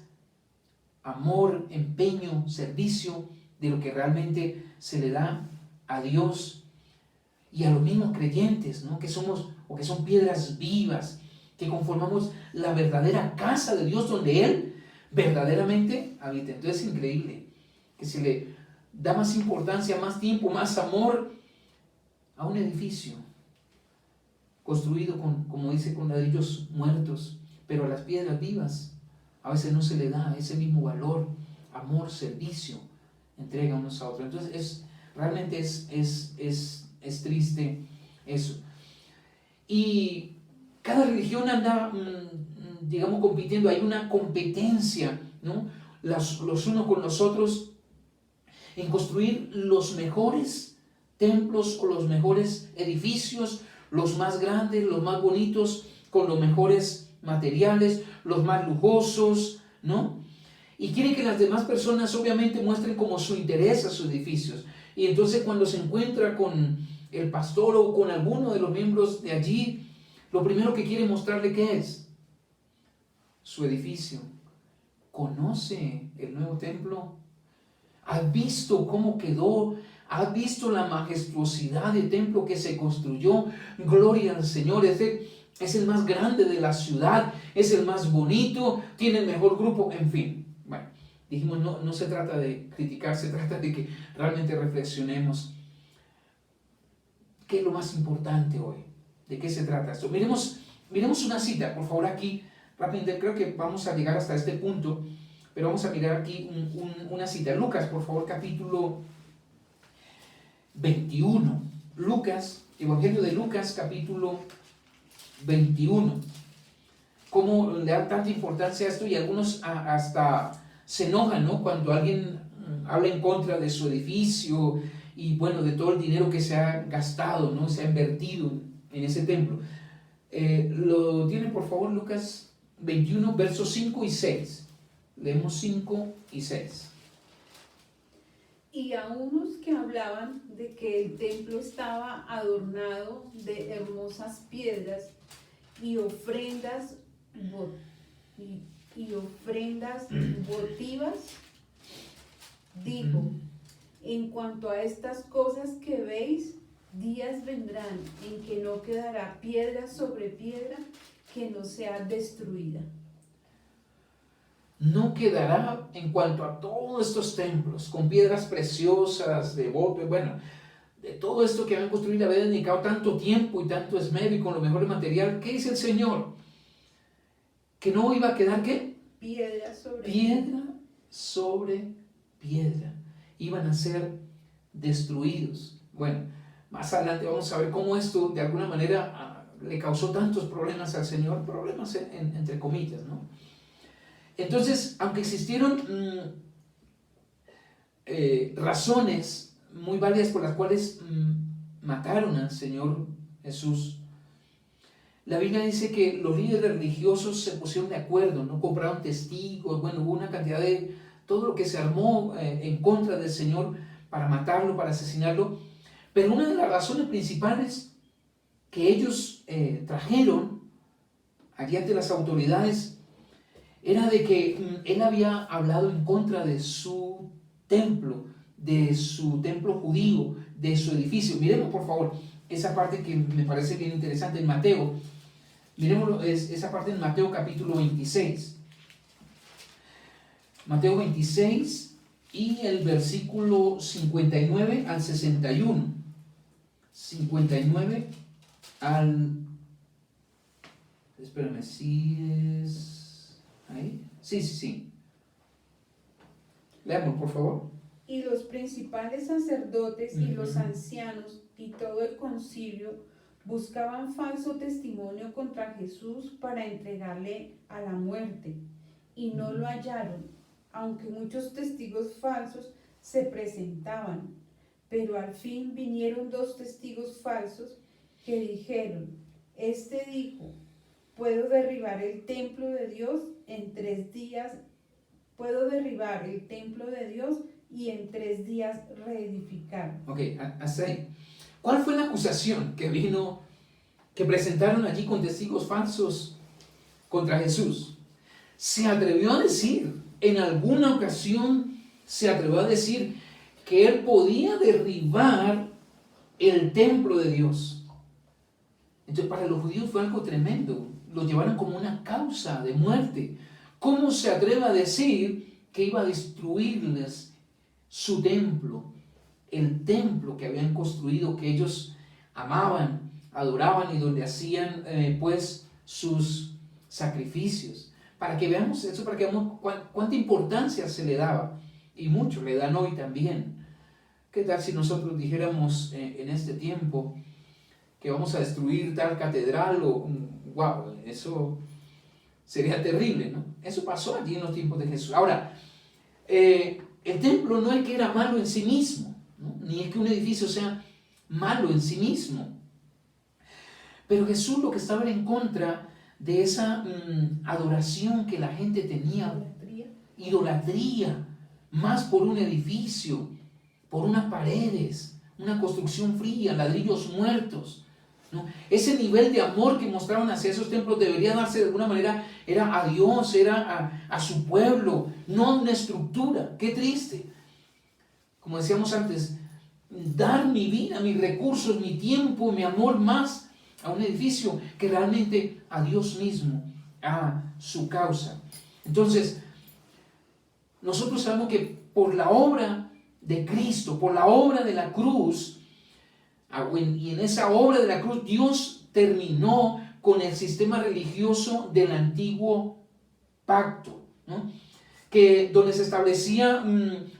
Speaker 1: amor, empeño, servicio de lo que realmente se le da a Dios y a los mismos creyentes, ¿no? Que somos o que son piedras vivas, que conformamos la verdadera casa de Dios donde Él verdaderamente habita. Entonces es increíble que se le da más importancia, más tiempo, más amor a un edificio construido como dice, con ladrillos muertos, pero a las piedras vivas a veces no se le da ese mismo valor, amor, servicio, entrega unos a otros. Entonces realmente es triste eso. Y cada religión anda, digamos, compitiendo, hay una competencia, ¿no? Los unos con los otros en construir los mejores templos o los mejores edificios, los más grandes, los más bonitos, con los mejores materiales, los más lujosos, ¿no? Y quiere que las demás personas obviamente muestren como su interés a sus edificios. Y entonces cuando se encuentra con el pastor o con alguno de los miembros de allí, lo primero que quiere mostrarle, ¿qué es? Su edificio. ¿Conoce el nuevo templo? ¿Has visto cómo quedó? ¿Has visto la majestuosidad del templo que se construyó? Gloria al Señor. Es el más grande de la ciudad, es el más bonito, tiene el mejor grupo, en fin. Bueno, dijimos, no se trata de criticar, se trata de que realmente reflexionemos. ¿Qué es lo más importante hoy? ¿De qué se trata esto? Miremos una cita, por favor, aquí, rápidamente. Creo que vamos a llegar hasta este punto, pero vamos a mirar aquí una cita. Lucas, por favor, capítulo 21. Lucas, Evangelio de Lucas, capítulo 21. ¿Cómo le da tanta importancia a esto? Y algunos hasta se enojan, ¿no? Cuando alguien habla en contra de su edificio y, bueno, de todo el dinero que se ha gastado, ¿no? Se ha invertido en ese templo. Lo tienen, por favor, Lucas 21, versos 5 y 6. Leemos 5 y 6.
Speaker 2: Y a unos que hablaban de que el templo estaba adornado de hermosas piedras y ofrendas votivas, dijo: en cuanto a estas cosas que veis, días vendrán en que no quedará piedra sobre piedra que no sea destruida.
Speaker 1: No quedará en cuanto a todos estos templos, con piedras preciosas, de bote, bueno, de todo esto que habían construido, habían dedicado tanto tiempo y tanto esmero y con lo mejor material. ¿Qué dice el Señor? Que no iba a quedar, ¿qué?
Speaker 2: Piedra sobre
Speaker 1: piedra. Iban a ser destruidos. Bueno, más adelante vamos a ver cómo esto de alguna manera le causó tantos problemas al Señor, problemas entre comillas, ¿no? Entonces, aunque existieron razones muy válidas por las cuales mataron al Señor Jesús, la Biblia dice que los líderes religiosos se pusieron de acuerdo, no compraron testigos, bueno, hubo una cantidad de todo lo que se armó en contra del Señor para matarlo, para asesinarlo, pero una de las razones principales que ellos trajeron allí ante las autoridades era de que él había hablado en contra de su templo judío, de su edificio. Miremos por favor esa parte que me parece bien interesante en Mateo. Miremos esa parte en Mateo capítulo 26. Mateo 26 y el versículo 59 al 61. 59 al... Espérame, si es... ¿Ahí? Sí. Leamos, por favor.
Speaker 2: Y los principales sacerdotes y los ancianos y todo el concilio buscaban falso testimonio contra Jesús para entregarle a la muerte, y no lo hallaron, aunque muchos testigos falsos se presentaban. Pero al fin vinieron 2 testigos falsos que dijeron: este dijo, puedo derribar el templo de Dios en 3 días, y en 3 días reedificar.
Speaker 1: Ok, hasta ahí. ¿Cuál fue la acusación que presentaron allí con testigos falsos contra Jesús? Se atrevió a decir, en alguna ocasión se atrevió a decir que él podía derribar el templo de Dios. Entonces para los judíos fue algo tremendo, lo llevaron como una causa de muerte. ¿Cómo se atreve a decir que iba a destruirles su templo, el templo que habían construido, que ellos amaban, adoraban y donde hacían pues sus sacrificios? Para que veamos eso, para que veamos cuánta importancia se le daba, y mucho le dan hoy también. ¿Qué tal si nosotros dijéramos en este tiempo que vamos a destruir tal catedral? Wow, eso sería terrible, ¿no? Eso pasó allí en los tiempos de Jesús. Ahora, el templo no es que era malo en sí mismo, ¿no? Ni es que un edificio sea malo en sí mismo. Pero Jesús lo que estaba en contra de esa adoración que la gente tenía, idolatría, más por un edificio, por unas paredes, una construcción fría, ladrillos muertos, ¿no? Ese nivel de amor que mostraban hacia esos templos debería darse de alguna manera, era a Dios, era a su pueblo, no a una estructura. Qué triste. Como decíamos antes, dar mi vida, mis recursos, mi tiempo, mi amor más a un edificio que realmente a Dios mismo, a su causa. Entonces, nosotros sabemos que por la obra de Cristo, por la obra de la cruz, y en esa obra de la cruz Dios terminó con el sistema religioso del antiguo pacto, ¿no? Donde se establecía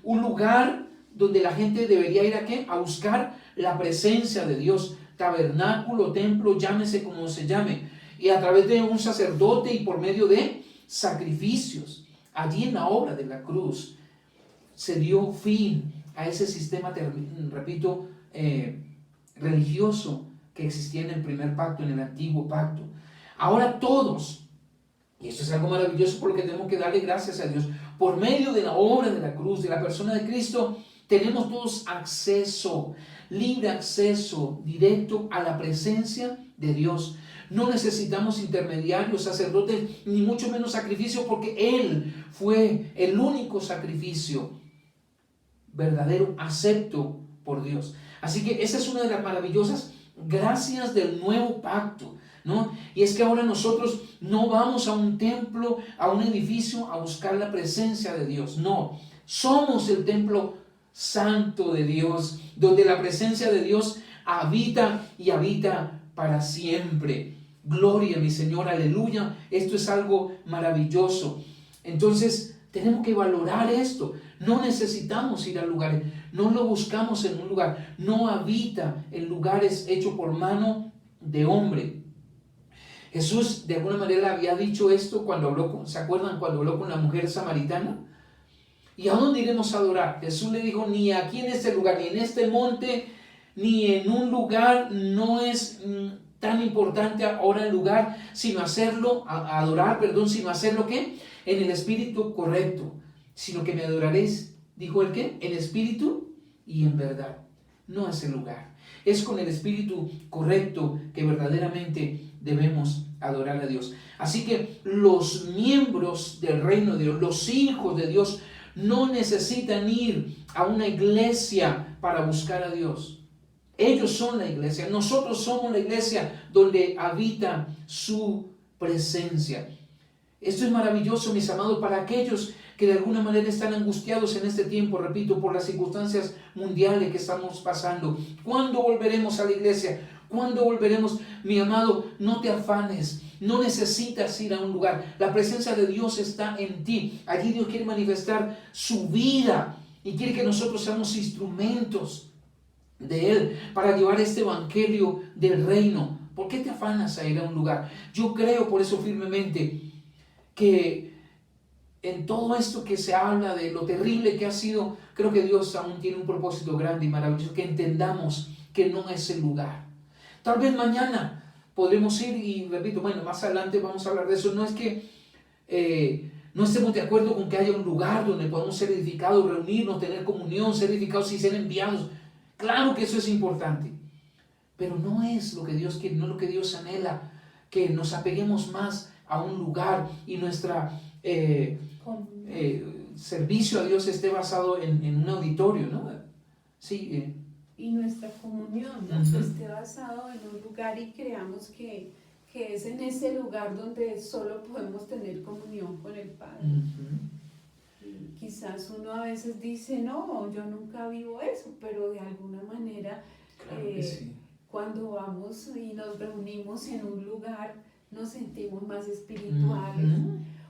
Speaker 1: un lugar donde la gente debería ir a buscar la presencia de Dios, tabernáculo, templo, llámese como se llame, y a través de un sacerdote y por medio de sacrificios. Allí en la obra de la cruz se dio fin a ese sistema, repito, religioso que existía en el primer pacto, en el antiguo pacto. Ahora todos, y esto es algo maravilloso por lo que tenemos que darle gracias a Dios, por medio de la obra de la cruz, de la persona de Cristo, tenemos todos acceso, libre acceso directo a la presencia de Dios. No necesitamos intermediarios, sacerdotes, ni mucho menos sacrificio, porque Él fue el único sacrificio verdadero, acepto por Dios. Así que esa es una de las maravillosas gracias del nuevo pacto, ¿no? Y es que ahora nosotros no vamos a un templo, a un edificio a buscar la presencia de Dios. No, somos el templo santo de Dios, donde la presencia de Dios habita y habita para siempre. Gloria a mi Señor, aleluya. Esto es algo maravilloso. Entonces Tenemos que valorar esto. No necesitamos ir a lugares, no lo buscamos en un lugar, no habita en lugares hechos por mano de hombre. Jesús de alguna manera había dicho esto cuando habló ¿se acuerdan cuando habló con la mujer samaritana? ¿Y a dónde iremos a adorar? Jesús le dijo, ni aquí en este lugar, ni en este monte, ni en un lugar, no es tan importante ahora el lugar, sino hacerlo, adorar, perdón, sino hacerlo, ¿qué? En el espíritu correcto, sino que me adoraréis, dijo el ¿qué? En espíritu y en verdad. No es el lugar, es con el espíritu correcto que verdaderamente debemos adorar a Dios. Así que los miembros del reino de Dios, los hijos de Dios, no necesitan ir a una iglesia para buscar a Dios. Ellos son la iglesia, nosotros somos la iglesia donde habita su presencia. Esto es maravilloso, mis amados, para aquellos que de alguna manera están angustiados en este tiempo, repito, por las circunstancias mundiales que estamos pasando. ¿Cuándo volveremos a la iglesia? ¿Cuándo volveremos? Mi amado, no te afanes, no necesitas ir a un lugar. La presencia de Dios está en ti. Allí Dios quiere manifestar su vida y quiere que nosotros seamos instrumentos de Él para llevar este evangelio del reino. ¿Por qué te afanas a ir a un lugar? Yo creo por eso firmemente que en todo esto que se habla de lo terrible que ha sido, creo que Dios aún tiene un propósito grande y maravilloso, que entendamos que no es el lugar. Tal vez mañana podremos ir y repito, bueno, más adelante vamos a hablar de eso. No es que no estemos de acuerdo con que haya un lugar donde podamos ser edificados, reunirnos, tener comunión, ser edificados y ser enviados. Claro que eso es importante, pero no es lo que Dios quiere, no es lo que Dios anhela, que nos apeguemos más a un lugar y nuestra servicio a Dios esté basado en un auditorio, ¿no? Sí.
Speaker 2: Y nuestra comunión, ¿no? Esté basado en un lugar y creamos que es en ese lugar donde solo podemos tener comunión con el Padre. Y quizás uno a veces dice, no, yo nunca vivo eso, pero de alguna manera,
Speaker 1: claro que sí.
Speaker 2: Cuando vamos y nos reunimos en un lugar, nos sentimos más espirituales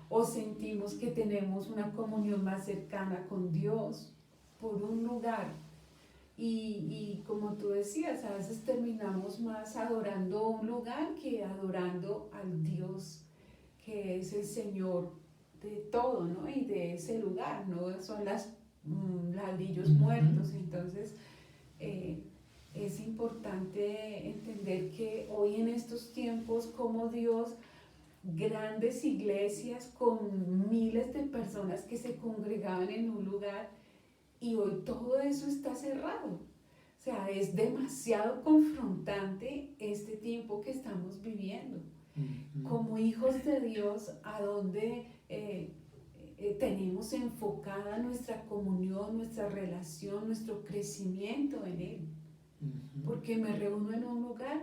Speaker 2: o sentimos que tenemos una comunión más cercana con Dios por un lugar. Y como tú decías, a veces terminamos más adorando un lugar que adorando al Dios, que es el Señor de todo, ¿no? Y de ese lugar, ¿no? Son las ladrillos muertos. Entonces, es importante entender que hoy en estos tiempos, como Dios, grandes iglesias con miles de personas que se congregaban en un lugar, y hoy todo eso está cerrado. O sea, es demasiado confrontante este tiempo que estamos viviendo. Como hijos de Dios, a donde tenemos enfocada nuestra comunión, nuestra relación, nuestro crecimiento en Él. Porque me reúno en un lugar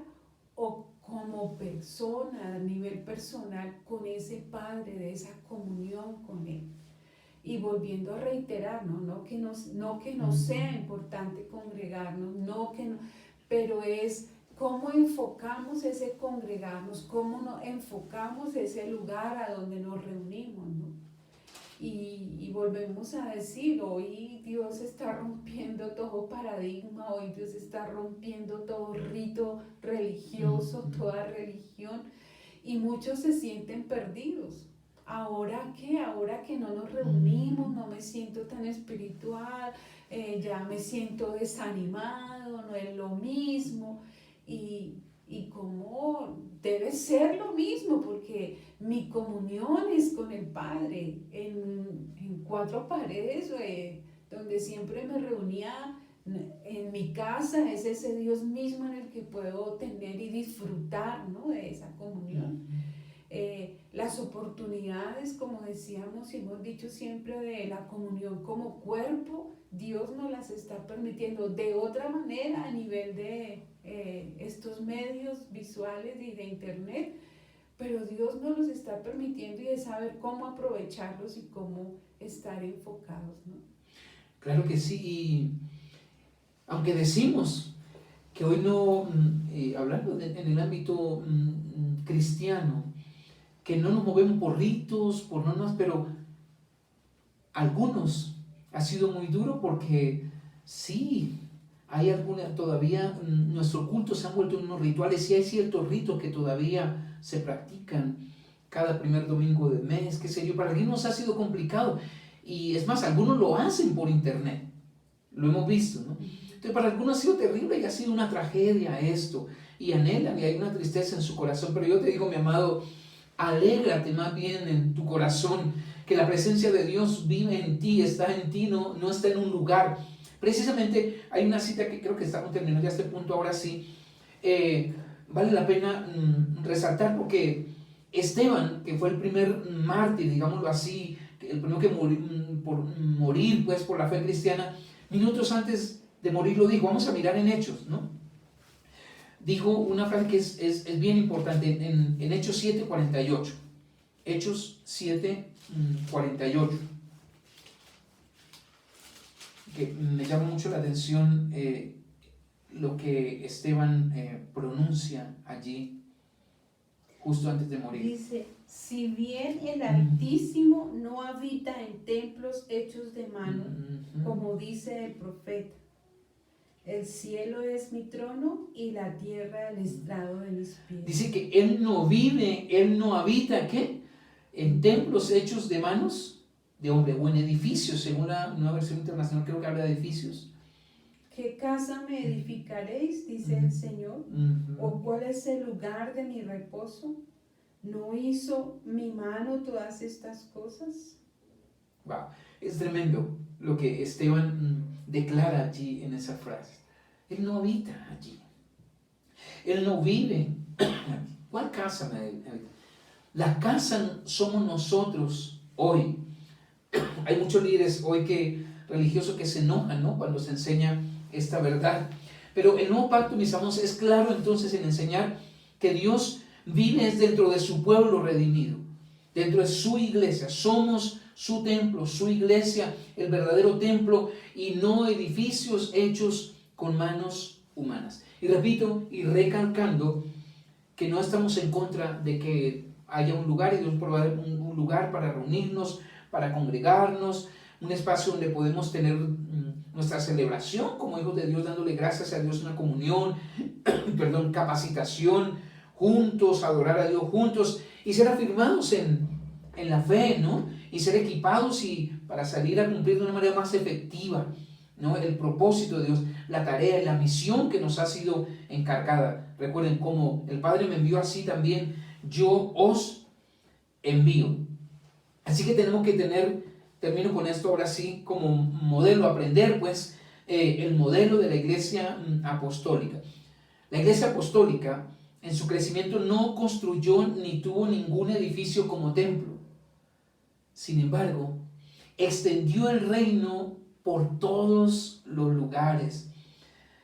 Speaker 2: o como persona, a nivel personal, con ese Padre, de esa comunión con Él. Y volviendo a reiterar, no que no sea importante congregarnos, pero es cómo enfocamos ese congregarnos, cómo enfocamos ese lugar a donde nos reunimos, ¿no? Y volvemos a decir, hoy Dios está rompiendo todo paradigma, hoy Dios está rompiendo todo rito religioso, toda religión, y muchos se sienten perdidos. ¿Ahora qué? Ahora que no nos reunimos, no me siento tan espiritual, ya me siento desanimado, no es lo mismo. Y como debe ser lo mismo, porque mi comunión es con el Padre, en cuatro paredes, donde siempre me reunía en mi casa, es ese Dios mismo en el que puedo tener y disfrutar, ¿no?, de esa comunión. Las oportunidades, como decíamos y hemos dicho siempre, de la comunión como cuerpo, Dios nos las está permitiendo de otra manera a nivel de estos medios visuales y de internet, pero Dios nos los está permitiendo, y es saber cómo aprovecharlos y cómo estar enfocados, ¿no?
Speaker 1: Claro que sí, y aunque decimos que hoy no, hablando en el ámbito cristiano, que no nos movemos por ritos, por normas, pero algunos ha sido muy duro porque sí, hay alguna todavía, nuestros cultos se han vuelto unos rituales y hay ciertos ritos que todavía se practican cada primer domingo del mes, qué sé yo. Para algunos ha sido complicado y es más, algunos lo hacen por internet, lo hemos visto, ¿no? Entonces para algunos ha sido terrible y ha sido una tragedia esto, y anhelan y hay una tristeza en su corazón, pero yo te digo, mi amado, alégrate más bien en tu corazón, que la presencia de Dios vive en ti, está en ti, no está en un lugar. Precisamente hay una cita que creo que estamos terminando ya este punto ahora sí, vale la pena resaltar porque Esteban, que fue el primer mártir, digámoslo así, el primero que por morir pues por la fe cristiana, minutos antes de morir lo dijo. Vamos a mirar en Hechos, ¿no? Dijo una frase que es bien importante en Hechos 7:48. Hechos 7:48. Que me llama mucho la atención lo que Esteban pronuncia allí justo antes de morir.
Speaker 2: Dice, si bien el Altísimo no habita en templos hechos de mano, como dice el profeta, el cielo es mi trono y la tierra el estrado de mis pies.
Speaker 1: Dice que Él no vive, Él no habita, ¿qué? En templos hechos de manos de hombre, o en edificios, según una versión internacional creo que habla de edificios.
Speaker 2: ¿Qué casa me edificaréis? Dice el Señor. ¿O cuál es el lugar de mi reposo? ¿No hizo mi mano todas estas cosas?
Speaker 1: Wow, es tremendo lo que Esteban declara allí en esa frase. Él no habita allí. Él no vive. ¿Cuál casa me habita? La casa somos nosotros hoy. Hay muchos líderes hoy religiosos que se enojan, ¿no?, cuando se enseña esta verdad. Pero el nuevo pacto, mis amados, es claro entonces en enseñar que Dios vive dentro de su pueblo redimido, dentro de su iglesia. Somos su templo, su iglesia, el verdadero templo, y no edificios hechos con manos humanas. Y repito y recalcando que no estamos en contra de que haya un lugar, y Dios provee un lugar para reunirnos, para congregarnos, un espacio donde podemos tener nuestra celebración como hijos de Dios, dándole gracias a Dios, una comunión, capacitación, juntos, adorar a Dios juntos y ser afirmados en la fe, ¿no? Y ser equipados y para salir a cumplir de una manera más efectiva, ¿no?, el propósito de Dios, la tarea y la misión que nos ha sido encargada. Recuerden, como el Padre me envió, así también yo os envío. Así que tenemos que tener, termino con esto ahora sí, como modelo, aprender pues el modelo de la iglesia apostólica. La iglesia apostólica en su crecimiento no construyó ni tuvo ningún edificio como templo. Sin embargo, extendió el reino por todos los lugares.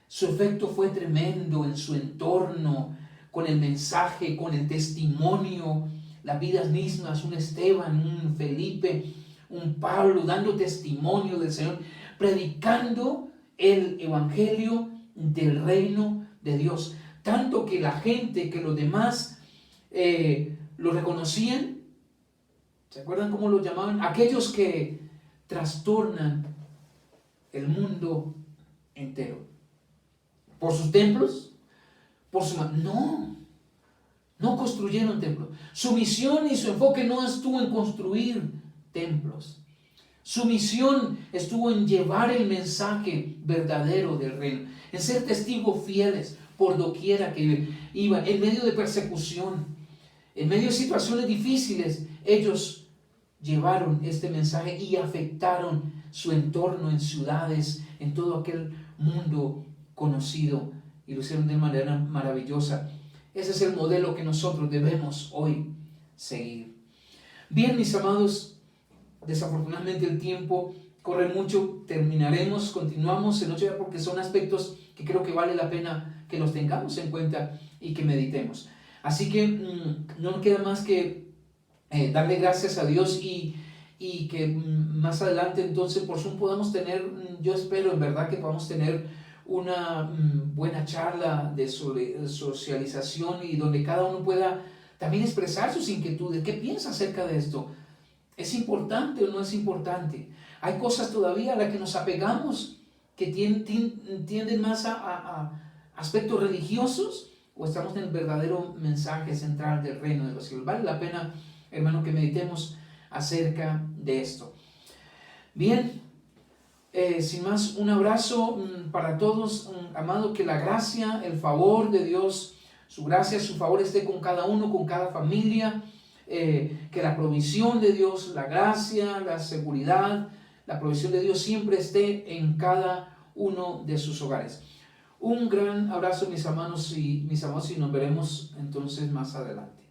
Speaker 1: Su efecto fue tremendo en su entorno, con el mensaje, con el testimonio, las vidas mismas, un Esteban, un Felipe, un Pablo, dando testimonio del Señor, predicando el evangelio del reino de Dios. Tanto que la gente, que los demás lo reconocían. ¿Se acuerdan cómo lo llamaban? Aquellos que trastornan el mundo entero. ¿Por sus templos? No construyeron templos. Su misión y su enfoque no estuvo en construir templos. Su misión estuvo en llevar el mensaje verdadero del reino, en ser testigos fieles por doquiera que iban, en medio de persecución, en medio de situaciones difíciles. Ellos llevaron este mensaje y afectaron su entorno en ciudades, en todo aquel mundo conocido, y lo hicieron de manera maravillosa. Ese es el modelo que nosotros debemos hoy seguir. Bien, mis amados, desafortunadamente el tiempo corre mucho. Continuamos en noche, porque son aspectos que creo que vale la pena que los tengamos en cuenta y que meditemos. Así que no nos queda más que darle gracias a Dios y que más adelante entonces por Zoom podamos tener, yo espero en verdad que podamos tener una buena charla de socialización, y donde cada uno pueda también expresar sus inquietudes. ¿Qué piensa acerca de esto? ¿Es importante o no es importante? Hay cosas todavía a las que nos apegamos que tienden más a aspectos religiosos, o estamos en el verdadero mensaje central del reino de los cielos. Vale la pena, hermano, que meditemos acerca de esto. Bien, sin más, un abrazo para todos, amado, que la gracia, el favor de Dios, su gracia, su favor esté con cada uno, con cada familia, que la provisión de Dios, la gracia, la seguridad, la provisión de Dios siempre esté en cada uno de sus hogares. Un gran abrazo, mis hermanos y mis amados, y nos veremos entonces más adelante.